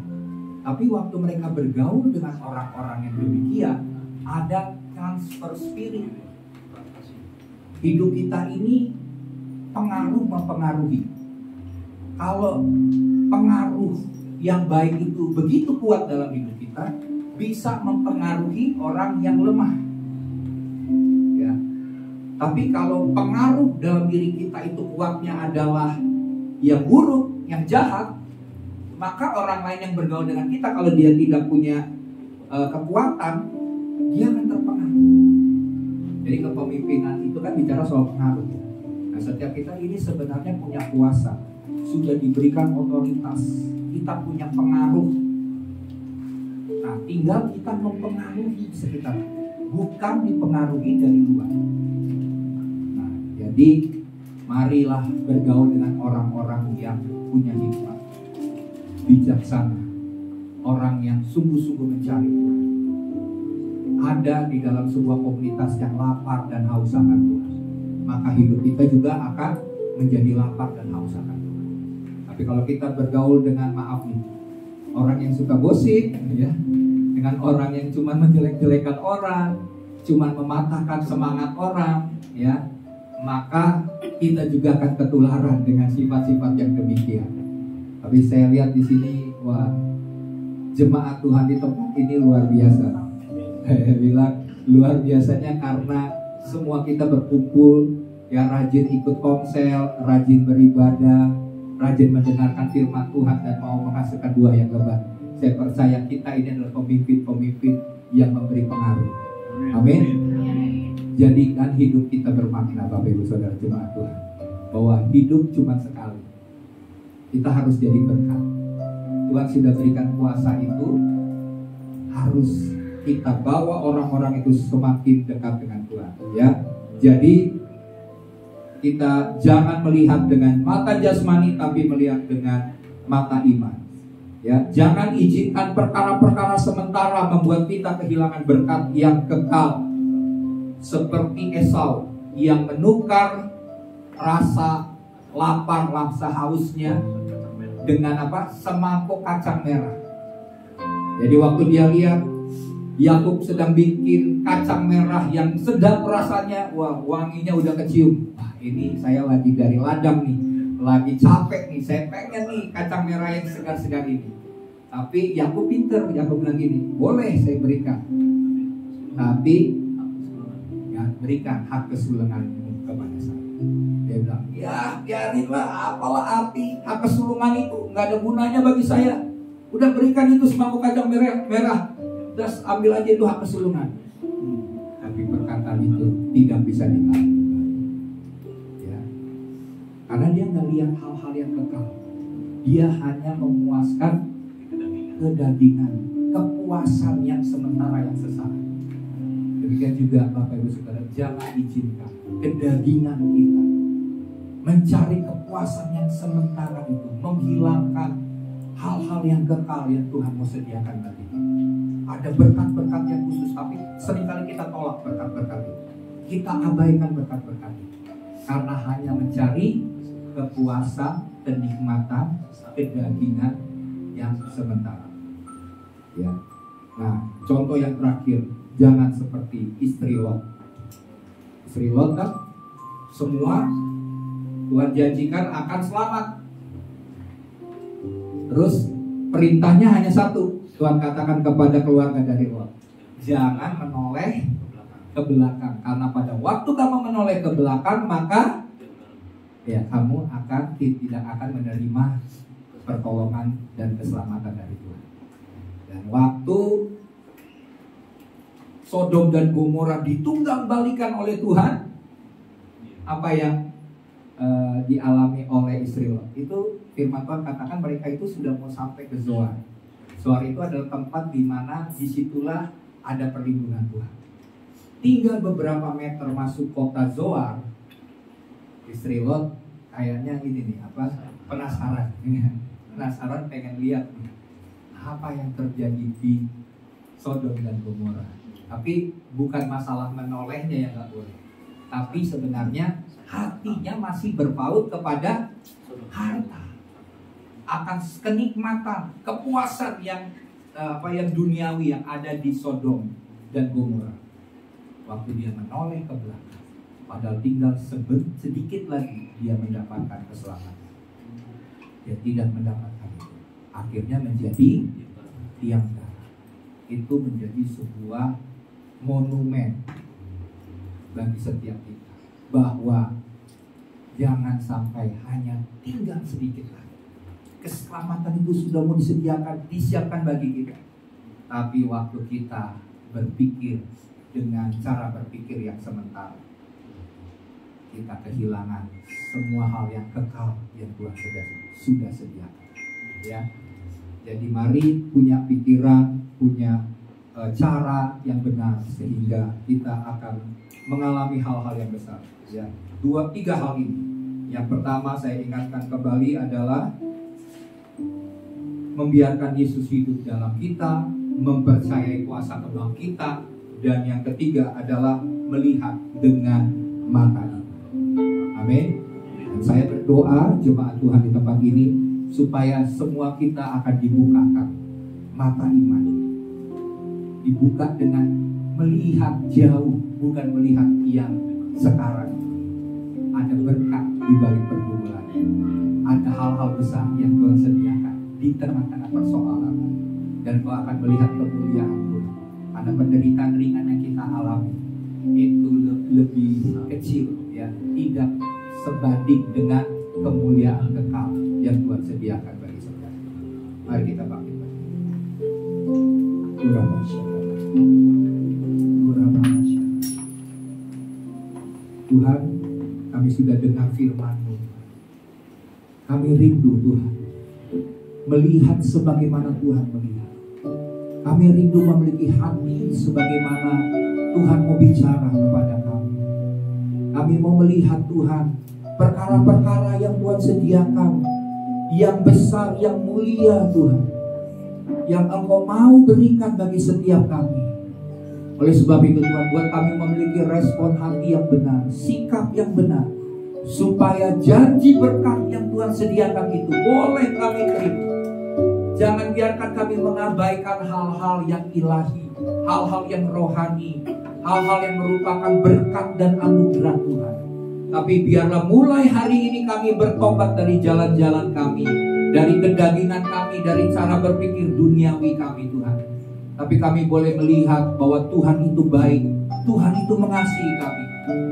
Tapi waktu mereka bergaul dengan orang-orang yang demikian, ada transfer spirit. Hidup kita ini mempengaruhi. Kalau pengaruh yang baik itu begitu kuat dalam hidup kita, bisa mempengaruhi orang yang lemah. Ya. Tapi kalau pengaruh dalam diri kita itu kuatnya adalah yang buruk, yang jahat, maka orang lain yang bergaul dengan kita, kalau dia tidak punya kekuatan, dia akan terpengaruh. Jadi kepemimpinan itu kan bicara soal pengaruh. Nah, setiap kita ini sebenarnya punya kuasa, sudah diberikan otoritas, kita punya pengaruh. Nah, tinggal kita mempengaruhi sekitar, bukan dipengaruhi dari luar. Nah, jadi marilah bergaul dengan orang-orang yang punya hikmat, bijaksana, orang yang sungguh-sungguh mencari Tuhan. Ada di dalam sebuah komunitas yang lapar dan haus akan Tuhan, maka hidup kita juga akan menjadi lapar dan haus akan Tuhan. Tapi kalau kita bergaul dengan, maaf nih, orang yang suka gosip, ya, dengan orang yang cuma menjelek-jelekan orang, cuma mematahkan semangat orang, ya, maka kita juga akan ketularan dengan sifat-sifat yang demikian. Tapi saya lihat di sini, wah, jemaat Tuhan di tempat ini luar biasa. Saya bilang luar biasanya karena semua kita berkumpul, ya, rajin ikut komsel, rajin beribadah, rajin mendengarkan firman Tuhan dan mau menghasilkan buah yang lebat. Saya percaya kita ini adalah pemimpin-pemimpin yang memberi pengaruh. Amin. Jadikan hidup kita bermakna, Bapak Ibu Saudara jemaat Tuhan, bahwa hidup cuma sekali. Kita harus jadi berkat. Tuhan sudah berikan kuasa itu, harus kita bawa orang-orang itu semakin dekat dengan Tuhan, ya. Jadi kita jangan melihat dengan mata jasmani, tapi melihat dengan mata iman, ya. Jangan izinkan perkara-perkara sementara membuat kita kehilangan berkat yang kekal, seperti Esau yang menukar rasa lapar, rasa hausnya dengan apa? Semangkuk kacang merah. Jadi waktu dia lihat Yakub sedang bikin kacang merah yang sedap rasanya, wah, wanginya udah kecium. Wah, ini saya lagi dari ladang nih, lagi capek nih, saya pengen nih kacang merah yang segar-segar ini. Tapi Yakub pinter, Yakub bilang gini, boleh saya berikan, tapi ya, berikan hak kesulunganmu kepada saya. Dia bilang, ya biarinlah, apalah arti hak kesulungan itu, nggak ada gunanya bagi saya. Udah berikan itu semangkuk kacang merah. Das, ambil aja itu hak kesulungan. Tapi perkataan itu tidak bisa ditahan, ya. Karena dia nggak lihat hal-hal yang kekal. Dia hanya memuaskan kedagingan, kepuasan yang sementara yang sesaat. Demikian juga Bapak Ibu Saudara, jangan izinkan kedagingan kita mencari kepuasan yang sementara itu menghilangkan hal-hal yang kekal yang Tuhan mau sediakan bagi kita. Ada berkat-berkat yang khusus, tapi seringkali kita tolak berkat-berkat itu. Kita abaikan berkat-berkat itu karena hanya mencari kepuasan, kenikmatan, kedagingan yang sementara. Ya. Nah, contoh yang terakhir, jangan seperti istri Lot. Istri Lot kan semua Tuhan janjikan akan selamat. Terus perintahnya hanya satu. Tuhan katakan kepada keluarga dari Lot, jangan menoleh ke belakang, karena pada waktu kamu menoleh ke belakang, maka ya kamu tidak akan menerima pertolongan dan keselamatan dari Tuhan. Dan waktu Sodom dan Gomora ditunggang balikan oleh Tuhan, apa yang dialami oleh istri Lot itu, firman Tuhan katakan mereka itu sudah mau sampai ke Zoar. Zoar itu adalah tempat di mana disitulah ada perlindungan Tuhan. Tinggal beberapa meter masuk kota Zoar, istri Lot kayaknya ini nih, penasaran, pengen lihat nih, apa yang terjadi di Sodom dan Gomora. Tapi bukan masalah menolehnya yang nggak boleh, tapi sebenarnya hatinya masih berpaut kepada harta, akan kenikmatan, kepuasan yang duniawi yang ada di Sodom dan Gomora. Waktu dia menoleh ke belakang, padahal tinggal sedikit lagi dia mendapatkan keselamatan, dia tidak mendapatkan itu. Akhirnya menjadi tiang darah. Itu menjadi sebuah monumen bagi setiap kita, bahwa jangan sampai hanya tinggal sedikit lagi. Keselamatan itu sudah mau disiapkan bagi kita. Tapi waktu kita berpikir dengan cara berpikir yang sementara, kita kehilangan semua hal yang kekal yang Tuhan sudah sediakan. Ya, jadi mari punya pikiran, punya cara yang benar sehingga kita akan mengalami hal-hal yang besar. Ya, 2-3 hal ini. Yang pertama saya ingatkan kembali adalah membiarkan Yesus hidup dalam kita, mempercayai kuasa kebangkitan, dan yang ketiga adalah melihat dengan mata iman. Amin. Dan saya berdoa jemaat Tuhan di tempat ini supaya semua kita akan dibukakan mata iman. Dibuka dengan melihat jauh, bukan melihat yang sekarang. Ada berkat di balik pergumulan. Ada hal-hal besar yang Tuhan sediakan di tengah-tengah persoalan. Dan kau akan melihat kemuliaan Tuhan. Ada penderitaan ringan yang kita alami itu lebih kecil, ya, tidak sebanding dengan kemuliaan kekal yang Tuhan sediakan bagi saudara. Mari kita bangkit. Tuhan, kami sudah dengar firman-Mu. Kami rindu Tuhan melihat sebagaimana Tuhan melihat. Kami rindu memiliki hati sebagaimana Tuhan mau bicara kepada kami. Kami mau melihat Tuhan perkara-perkara yang Tuhan sediakan, yang besar, yang mulia Tuhan, yang Engkau mau berikan bagi setiap kami. Oleh sebab itu Tuhan, buat kami memiliki respon hati yang benar, sikap yang benar, supaya janji berkat yang Tuhan sediakan itu boleh kami terima. Jangan biarkan kami mengabaikan hal-hal yang ilahi, hal-hal yang rohani, hal-hal yang merupakan berkat dan anugerah Tuhan. Tapi biarlah mulai hari ini kami bertobat dari jalan-jalan kami, dari kedagingan kami, dari cara berpikir duniawi kami Tuhan. Tapi kami boleh melihat bahwa Tuhan itu baik, Tuhan itu mengasihi kami.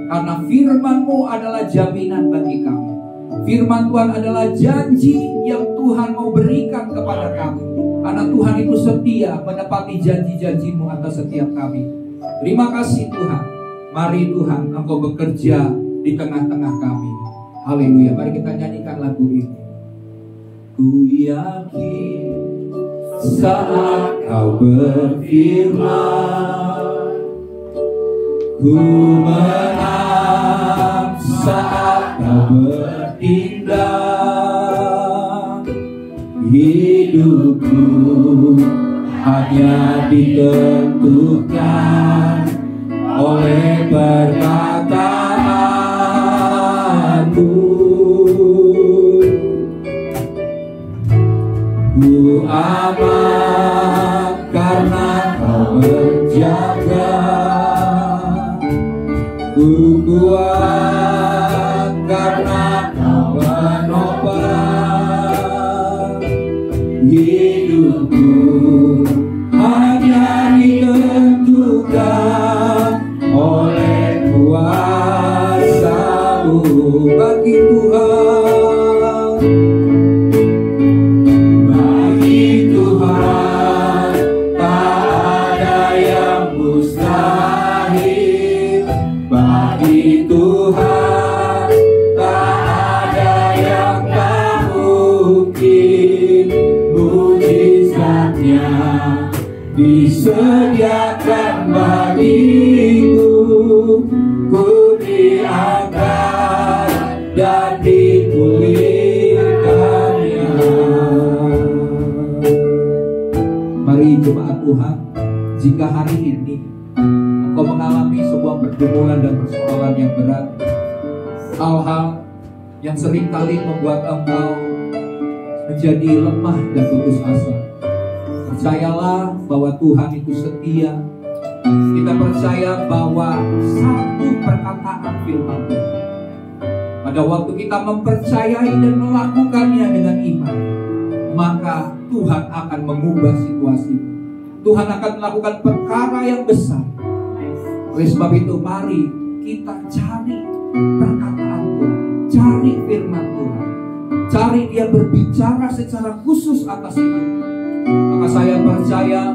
Karena firman-Mu adalah jaminan bagi kami. Firman Tuhan adalah janji yang Tuhan mau berikan kepada kami. Karena Tuhan itu setia menepati janji-janji-Mu atas setiap kami. Terima kasih Tuhan. Mari Tuhan, Engkau bekerja di tengah-tengah kami. Haleluya. Mari kita nyanyikan lagu ini. Ku yakin saat Kau berfirman, ku menang saat Kau bertindak. Hidupku hanya ditentukan oleh perkataanmu. Ku aman karena Kau menjaga. Ku kuat karena Kau menopang. Hidupku hanya ditentukan oleh kuasa-Mu. Bagi Tuhan, bagi Tuhan tak ada yang mustahil. Bagi Tuhan tak ada yang tak mungkin. Mujizatnya disediakan bagiku. Ku diangkat dan dipulihkannya. Mari jemaat Tuhan, jika hari ini Engkau mengalami sebuah pergumulan dan persoalan yang berat, hal-hal yang seringkali membuat Engkau menjadi lemah dan putus asa, percayalah bahwa Tuhan itu setia. Kita percaya bahwa satu perkataan firman Tuhan, pada waktu kita mempercayai dan melakukannya dengan iman, maka Tuhan akan mengubah situasi. Tuhan akan melakukan perkara yang besar. Oleh sebab itu mari kita cari perkataan Tuhan, cari firman Tuhan, cari Dia berbicara secara khusus atas hidup. Maka saya percaya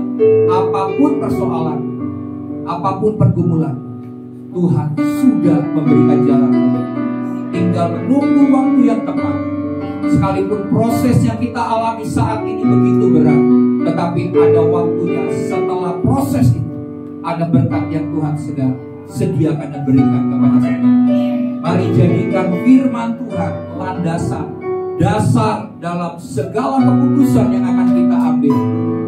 apapun persoalan, apapun pergumulan, Tuhan sudah memberikan jalan keluar. Tinggal menunggu waktu yang tepat. Sekalipun proses yang kita alami saat ini begitu berat, tetapi ada waktunya setelah proses itu. Ada berkat yang Tuhan sudah sediakan dan berikan kepada kita. Mari jadikan firman Tuhan landasan, dasar dalam segala keputusan yang akan kita ambil.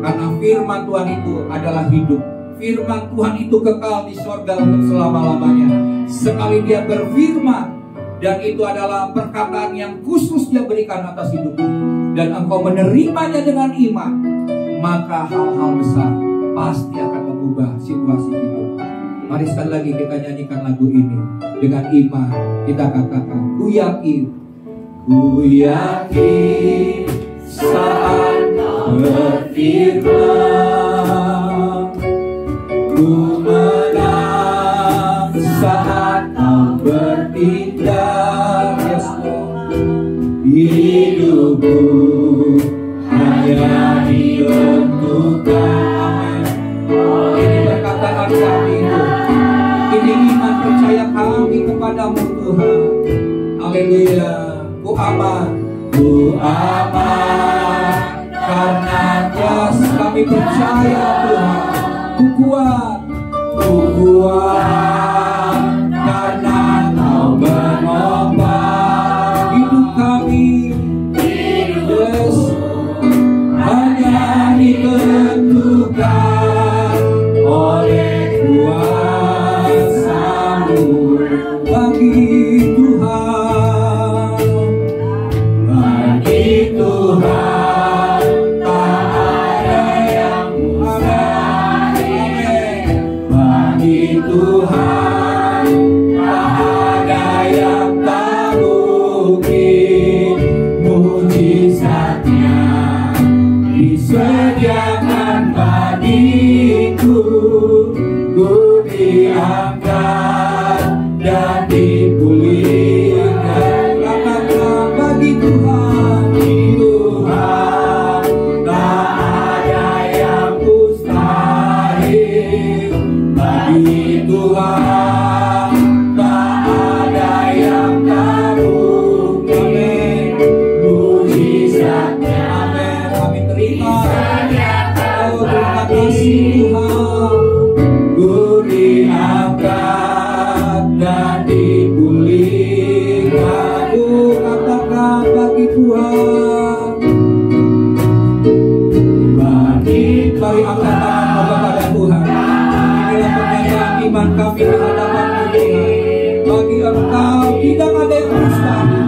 Karena firman Tuhan itu adalah hidup. Firman Tuhan itu kekal di surga untuk selama-lamanya. Sekali dia berfirman, dan itu adalah perkataan yang khusus dia berikan atas hidupmu, dan engkau menerimanya dengan iman, maka hal-hal besar pasti akan mengubah situasi hidup. Mari sekali lagi kita nyanyikan lagu ini dengan iman. Kita katakan, ku yakin saat berfirman, ku menang saat kau bertindak. Yes, Lord. Hidupku hanya ditentukan. Ini perkataan kami, ini iman percaya kami kepadamu Tuhan. Haleluya. Ku aman karena jelas kami percaya Tuhan. Ku kuat karena Kau menopang hidup kami. Yes, hanya ditentukan oleh kuasa-Mu. Bagi Tuhan tak ada yang mustahil. Bagi Tuhan tak ada yang tak mungkin. Mujizatnya disediakan bagiku. Ku diangkat dan dipulihkan. Katakan, bagi Tuhan tak ada yang mustahil. Bagi Tuhan tak ada yang tak mungkin. Mujizatnya, amin, kami terima. Oh, terima kasih Tuhan. Ku diangkat dan dipulihkan. Ku katakan, bagi Tuhan. Mari angkat tangan kepada Tuhan. Inilah pernyataan iman kami kehadapan Tuhan. Bagi Engkau tidak ada yang mustahil.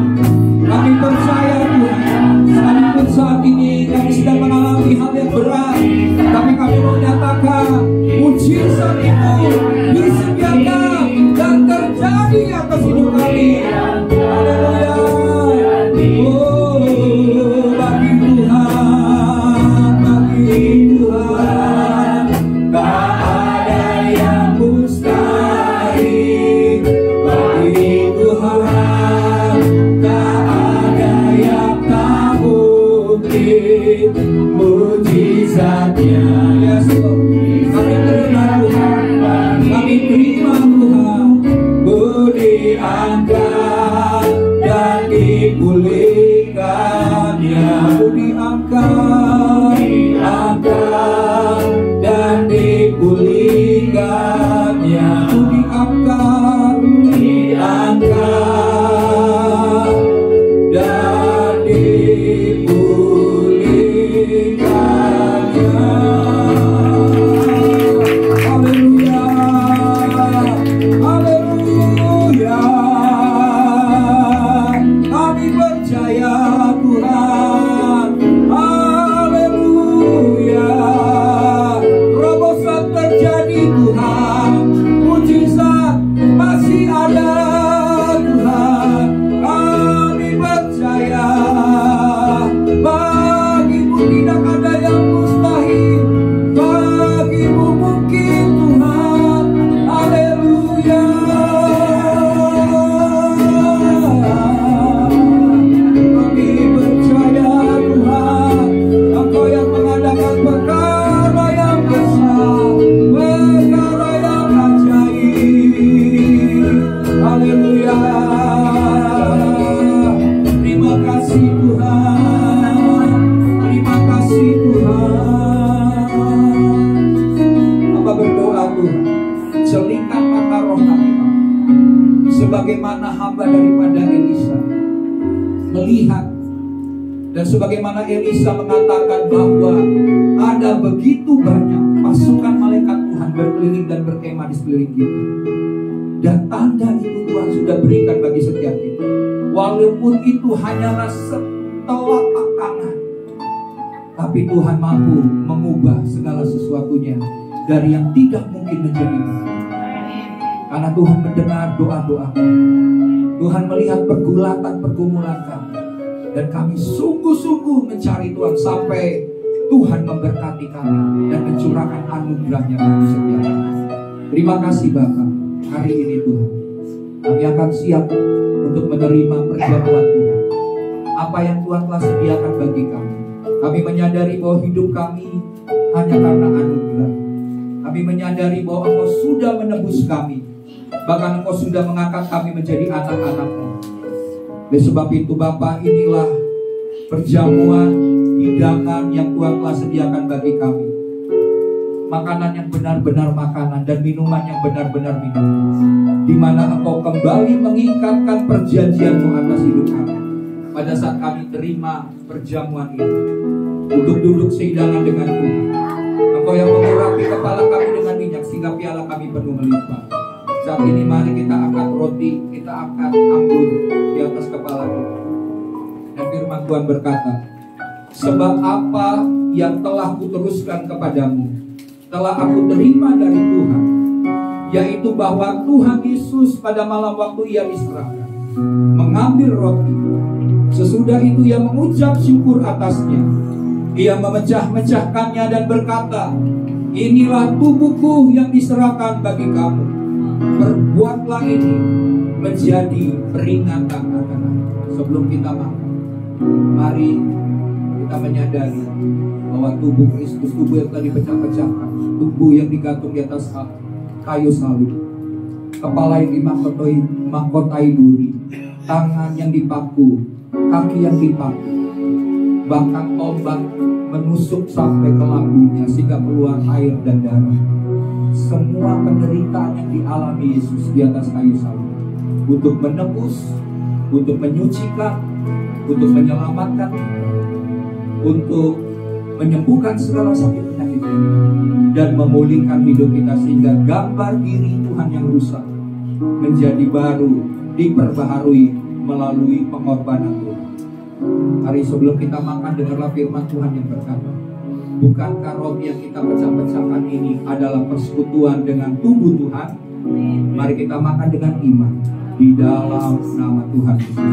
Kami percaya Tuhan. Sekalipun saat ini kami sedang mengalami hal yang berat, tapi kami mau nyatakan mujizat itu disediakan dan terjadi atas hidup kami. Haleluya. Oh, bagi Tuhan tak ada yang mustahil. Bagi Tuhan tak ada yang tak mungkin. Mujizatnya, yes, kami terima Tuhan, kami terima Tuhan. Ku diangkat dan dipulihkannya. Ku diangkat dan dipulihkannya. Ku diangkat dan dipulihkannya. Haleluya, haleluya. Kami percaya Tuhan. Haleluya. Terobosan terjadi Tuhan. Mujizat masih ada Tuhan. Kami percaya. Bagimu tidak ada yang mustahil. Bagimu mungkin Tuhan. Haleluya. Kami kasih Tuhan, terima kasih Tuhan. Hamba berdoa Tuhan, celingkan mata rohani kami, sebagaimana hamba daripada Elisa melihat, dan sebagaimana Elisa mengatakan bahwa ada begitu banyak pasukan malaikat Tuhan berkeliling dan berkemah di sekeliling kita. Dan tanda itu Tuhan sudah berikan bagi setiap kita. Walaupun itu hanyalah setelapak tangan, tapi Tuhan mampu mengubah segala sesuatunya dari yang tidak mungkin menjadi mungkin. Karena Tuhan mendengar doa-doa kami. Tuhan melihat pergulatan-pergumulan kami. Dan kami sungguh-sungguh mencari Tuhan sampai Tuhan memberkati kami dan mencurahkan anugerahnya bagi setiap kami. Terima kasih Bapa. Hari ini Tuhan, kami akan siap untuk menerima perjamuan Tuhan. Apa yang Tuhan telah sediakan bagi kami. Kami menyadari bahwa hidup kami hanya karena anugerah. Kami menyadari bahwa Engkau sudah menebus kami. Bahkan Engkau sudah mengangkat kami menjadi anak-anak-Mu. Oleh sebab itu Bapa, inilah perjamuan, hidangan yang Tuhan telah sediakan bagi kami. Makanan yang benar-benar makanan dan minuman yang benar-benar minuman, di mana Engkau kembali mengikatkan perjanjian-Mu atas hidup kami. Pada saat kami terima perjamuan ini, untuk duduk seidangan dengan Tuhan. Engkau yang mengurapi kepala kami dengan minyak sehingga piala kami penuh melimpah. Saat ini mari kita angkat roti, kita angkat anggur di atas kepala kita. Dan firman Tuhan berkata, sebab apa yang telah kuteruskan kepadamu, telah aku terima dari Tuhan, yaitu bahwa Tuhan Yesus pada malam waktu ia diserahkan, mengambil roti. Sesudah itu ia mengucap syukur atasnya. Ia memecah-mecahkannya dan berkata, inilah tubuhku yang diserahkan bagi kamu. Perbuatlah ini menjadi peringatan akan aku. Sebelum kita makan, mari kita menyadari bahwa tubuh Kristus, tubuh yang telah dipecah-pecahkan, tubuh yang digantung di atas kayu salib, kepala yang dimahkotai duri, tangan yang dipaku, kaki yang dipaku, bahkan tombak menusuk sampai ke lambungnya sehingga keluar air dan darah. Semua penderitaan yang dialami Yesus di atas kayu salib untuk menebus, untuk menyucikan, untuk menyelamatkan, untuk menyembuhkan segala sakit penyakit ini dan memulihkan hidup kita sehingga gambar diri Tuhan yang rusak menjadi baru, diperbaharui melalui pengorbanan Tuhan. Hari sebelum kita makan, dengarlah firman Tuhan yang berkata, bukankah roti yang kita pecah-pecahkan ini adalah persekutuan dengan tubuh Tuhan? Mari kita makan dengan iman di dalam nama Tuhan Yesus.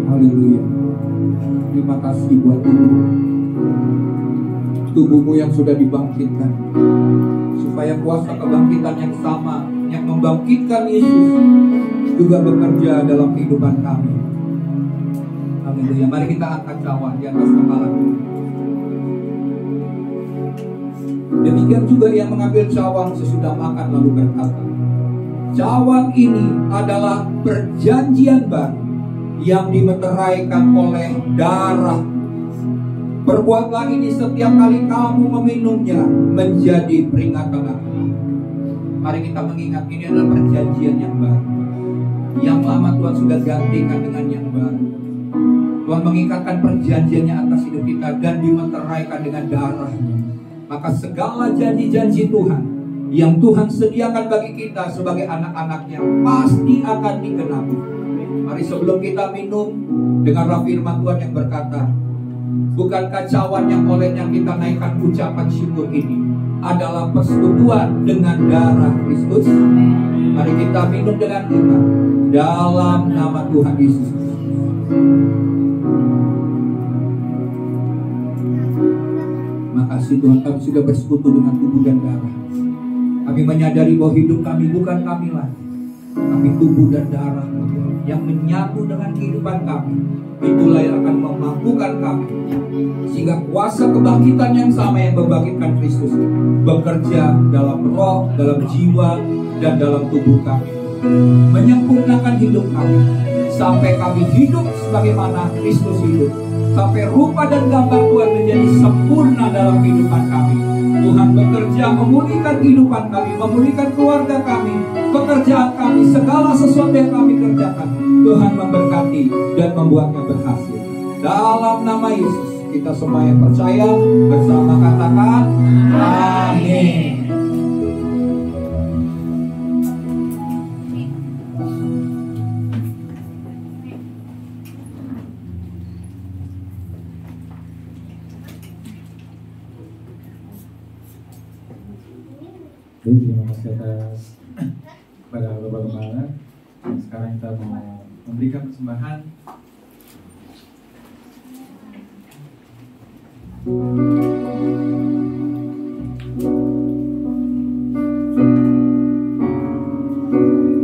Haleluya. Terima kasih buat tubuhmu yang sudah dibangkitkan, supaya kuasa kebangkitan yang sama yang membangkitkan Yesus juga bekerja dalam kehidupan kami. Haleluya. Mari kita angkat cawan di atas kepala kita. Demikian juga yang mengambil cawan sesudah makan lalu berkata, cawan ini adalah perjanjian baru yang dimeteraikan oleh darah. Perbuatlah ini setiap kali kamu meminumnya menjadi peringatan aku. Mari kita mengingat ini adalah perjanjian yang baru. Yang lama Tuhan sudah gantikan dengan yang baru. Tuhan mengikatkan perjanjiannya atas hidup kita dan dimeteraikan dengan darahnya. Maka segala janji-janji Tuhan yang Tuhan sediakan bagi kita sebagai anak-anaknya pasti akan digenapi. Mari sebelum kita minum, dengarlah firman Tuhan yang berkata, bukankah cawan yang olehnya kita naikkan ucapan syukur ini adalah persekutuan dengan darah Kristus? Mari kita minum dengan iman dalam nama Tuhan Yesus. Makasih Tuhan, kami sudah bersekutu dengan tubuh dan darah. Kami menyadari bahwa hidup kami bukan kami lagi, tapi tubuh dan darah Tuhan. yang menyatu dengan kehidupan kami, itulah yang akan memampukan kami sehingga kuasa kebangkitan yang sama yang membangkitkan Kristus bekerja dalam roh, dalam jiwa, dan dalam tubuh kami, menyempurnakan hidup kami sampai kami hidup sebagaimana Kristus hidup, sampai rupa dan gambar Tuhan menjadi sempurna dalam kehidupan kami. Tuhan bekerja memulihkan kehidupan kami, memulihkan keluarga kami, pekerjaan kami, segala sesuatu yang kami kerjakan. Tuhan memberkati dan membuatnya berhasil. Dalam nama Yesus, kita semua yang percaya bersama katakan amin. Baik, terima kasih atas kepada Bapak Gembala. Sekarang kita mau memberikan persembahan.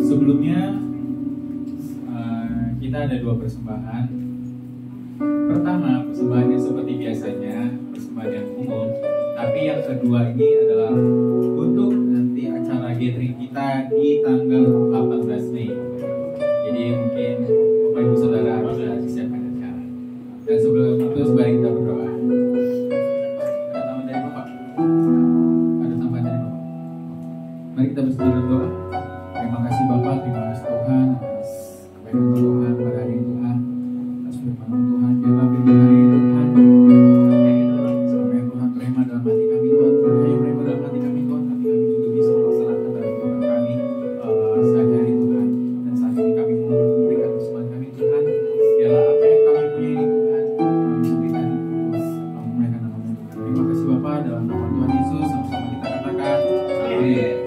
Sebelumnya kita ada dua persembahan. Pertama, persembahannya seperti biasanya, persembahan yang umum. Tapi yang kedua ini adalah untuk nanti acara gathering kita di tanggal 18 Mei. Jadi mungkin Bapak Ibu Saudara sudah disiapkan acara. Dan sebelum itu mari kita berdoa. Ada tambahan dari Bapak? Ada tambahan dari Bapak? Mari kita bersama berdoa. Terima kasih Bapak, terima kasih Tuhan atas kebaikan Tuhan pada hari ini Tuhan. Atas firman Tuhan, biarlah firman hari ini Tuhan. Sampai Tuhan terima dalam hati kami Tuhan. Hanya terima dalam hati kami Tuhan, tapi kami juga bisa melaksanakan dalam kehidupan kami sehari-hari Tuhan. Dan saat ini kami mau memberikan persembahan kami Tuhan. Biarlah apa yang kami punya ini Tuhan, kami berikan untuk memuliakan nama Tuhan. Terima kasih Bapak, dalam nama Tuhan Yesus sama-sama kita katakan amin.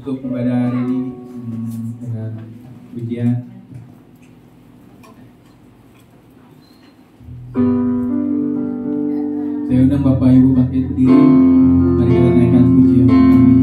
Tutup ibadah hari ini dengan pujian. Saya undang Bapak Ibu bangkit berdiri. Mari kita naikkan pujian kami.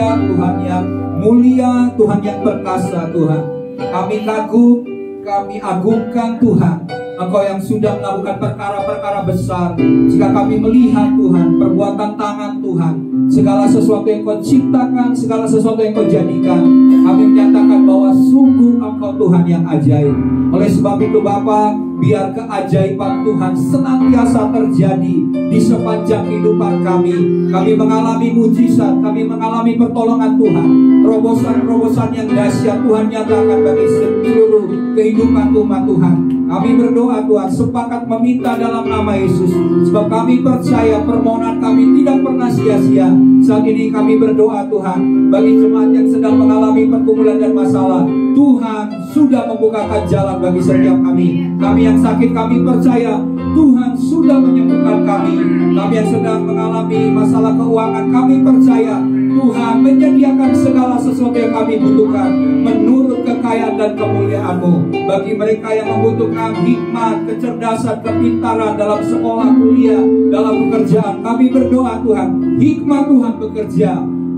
Tuhan yang mulia, Tuhan yang perkasa. Tuhan, kami kagum, kami agungkan Tuhan, Engkau yang sudah melakukan perkara-perkara besar. Jika kami melihat Tuhan, perbuatan tangan Tuhan, segala sesuatu yang Kau ciptakan, segala sesuatu yang Kau jadikan, kami menyatakan bahwa sungguh Engkau Tuhan yang ajaib. Oleh sebab itu Bapa, biar keajaiban Tuhan senantiasa terjadi di sepanjang kehidupan kami. Kami mengalami mujizat, kami mengalami pertolongan Tuhan. Terobosan-terobosan yang dahsyat Tuhan nyatakan bagi seluruh kehidupan umat Tuhan. Kami berdoa Tuhan, sepakat meminta dalam nama Yesus, sebab kami percaya permohonan kami tidak pernah sia-sia. Saat ini kami berdoa Tuhan, bagi jemaat yang sedang mengalami pergumulan dan masalah, Tuhan sudah membukakan jalan bagi setiap kami. Kami yang sakit, kami percaya Tuhan sudah menyembuhkan kami. Kami yang sedang mengalami masalah keuangan, kami percaya Tuhan menyediakan segala sesuatu yang kami butuhkan menurut kekayaan dan kemuliaan-Mu. Bagi mereka yang membutuhkan hikmat, kecerdasan, kepintaran dalam sekolah, kuliah, dalam pekerjaan, kami berdoa Tuhan, hikmat Tuhan bekerja.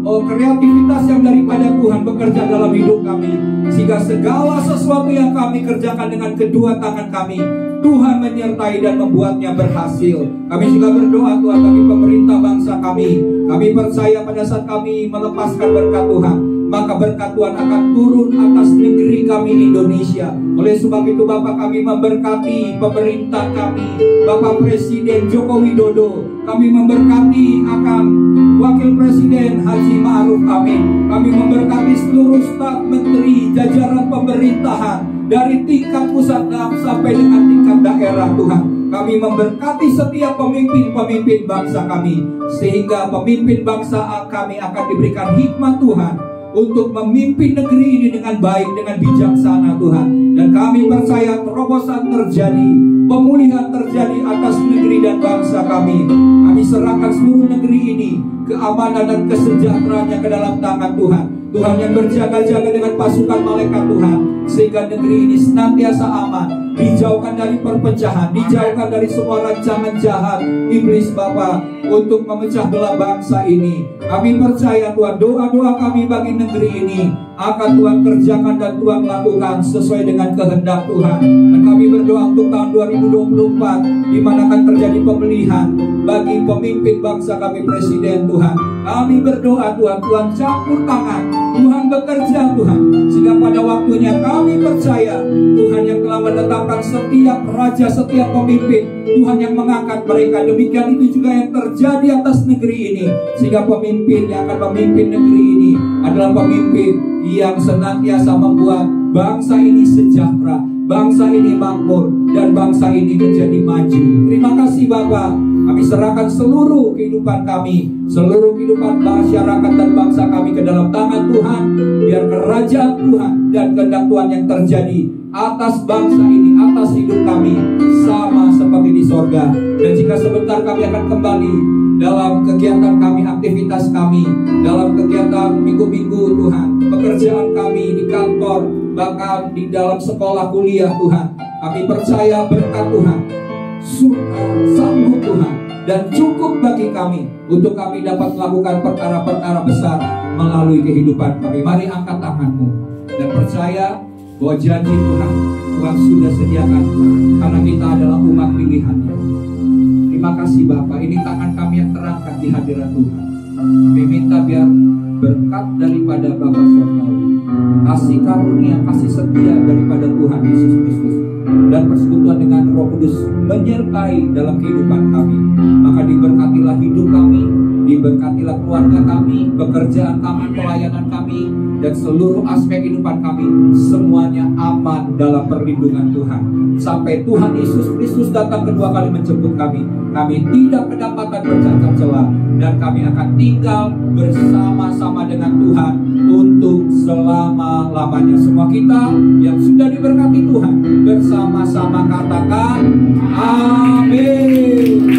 Oh, kreativitas yang daripada Tuhan bekerja dalam hidup kami, sehingga segala sesuatu yang kami kerjakan dengan kedua tangan kami, Tuhan menyertai dan membuatnya berhasil. Kami juga berdoa Tuhan bagi pemerintah bangsa kami. Kami percaya pada saat kami melepaskan berkat Tuhan, maka berkat Tuhan akan turun atas negeri kami Indonesia. Oleh sebab itu Bapak, kami memberkati pemerintah kami, Bapak Presiden Joko Widodo. Kami memberkati akan Wakil Presiden Haji Ma'ruf Amin. Kami memberkati seluruh staf menteri, jajaran pemerintahan dari tingkat pusat sampai dengan tingkat daerah Tuhan. Kami memberkati setiap pemimpin-pemimpin bangsa kami, sehingga pemimpin bangsa kami akan diberikan hikmat Tuhan untuk memimpin negeri ini dengan baik, dengan bijaksana Tuhan. Dan kami percaya terobosan terjadi, pemulihan terjadi atas negeri dan bangsa kami. Kami serahkan seluruh negeri ini, keamanan dan kesejahteraannya ke dalam tangan Tuhan. Tuhan yang berjaga-jaga dengan pasukan malaikat Tuhan, sehingga negeri ini senantiasa aman, dijauhkan dari perpecahan, dijauhkan dari semua rancangan jahat iblis Bapa untuk memecah belah bangsa ini. Kami percaya Tuhan, doa-doa kami bagi negeri ini akan Tuhan kerjakan dan Tuhan lakukan sesuai dengan kehendak Tuhan. Dan kami berdoa untuk tahun 2024, di mana akan terjadi pemilihan bagi pemimpin bangsa kami, Presiden Tuhan. Kami berdoa Tuhan, Tuhan campur tangan, Tuhan bekerja Tuhan, sehingga pada waktunya kami percaya Tuhan yang telah menetapkan setiap raja, setiap pemimpin, Tuhan yang mengangkat mereka. Demikian itu juga yang terjadi atas negeri ini, sehingga pemimpin yang akan memimpin negeri ini adalah pemimpin yang senantiasa membuat bangsa ini sejahtera, bangsa ini makmur, dan bangsa ini menjadi maju. Terima kasih Bapak. Kami serahkan seluruh kehidupan kami, seluruh kehidupan masyarakat dan bangsa kami ke dalam tangan Tuhan. Biar kerajaan Tuhan dan kehendak Tuhan yang terjadi atas bangsa ini, atas hidup kami, sama seperti di sorga. Dan jika sebentar kami akan kembali dalam kegiatan kami, aktivitas kami, dalam kegiatan minggu-minggu Tuhan, pekerjaan kami di kantor, bahkan di dalam sekolah kuliah Tuhan, kami percaya berkat Tuhan sanggup Tuhan dan cukup bagi kami untuk kami dapat melakukan perkara-perkara besar melalui kehidupan kami. Mari angkat tanganmu dan percaya bahwa janji Tuhan, Tuhan sudah sediakan karena kita adalah umat pilihannya. Terima kasih Bapak, ini tangan kami yang terangkat di hadirat Tuhan. Kami minta biar berkat daripada Bapa Surgawi, kasih karunia, kasih setia daripada Tuhan Yesus Kristus, dan persekutuan dengan Roh Kudus menyertai dalam kehidupan kami. Maka diberkatilah hidup kami, diberkatilah keluarga kami, pekerjaan kami, pelayanan kami, dan seluruh aspek kehidupan kami, semuanya aman dalam perlindungan Tuhan. Sampai Tuhan Yesus Kristus datang kedua kali menjemput kami, kami tidak kedapatan bercacat celah, dan kami akan tinggal bersama-sama dengan Tuhan untuk selama-lamanya. Semua kita yang sudah diberkati Tuhan bersama-sama katakan amin.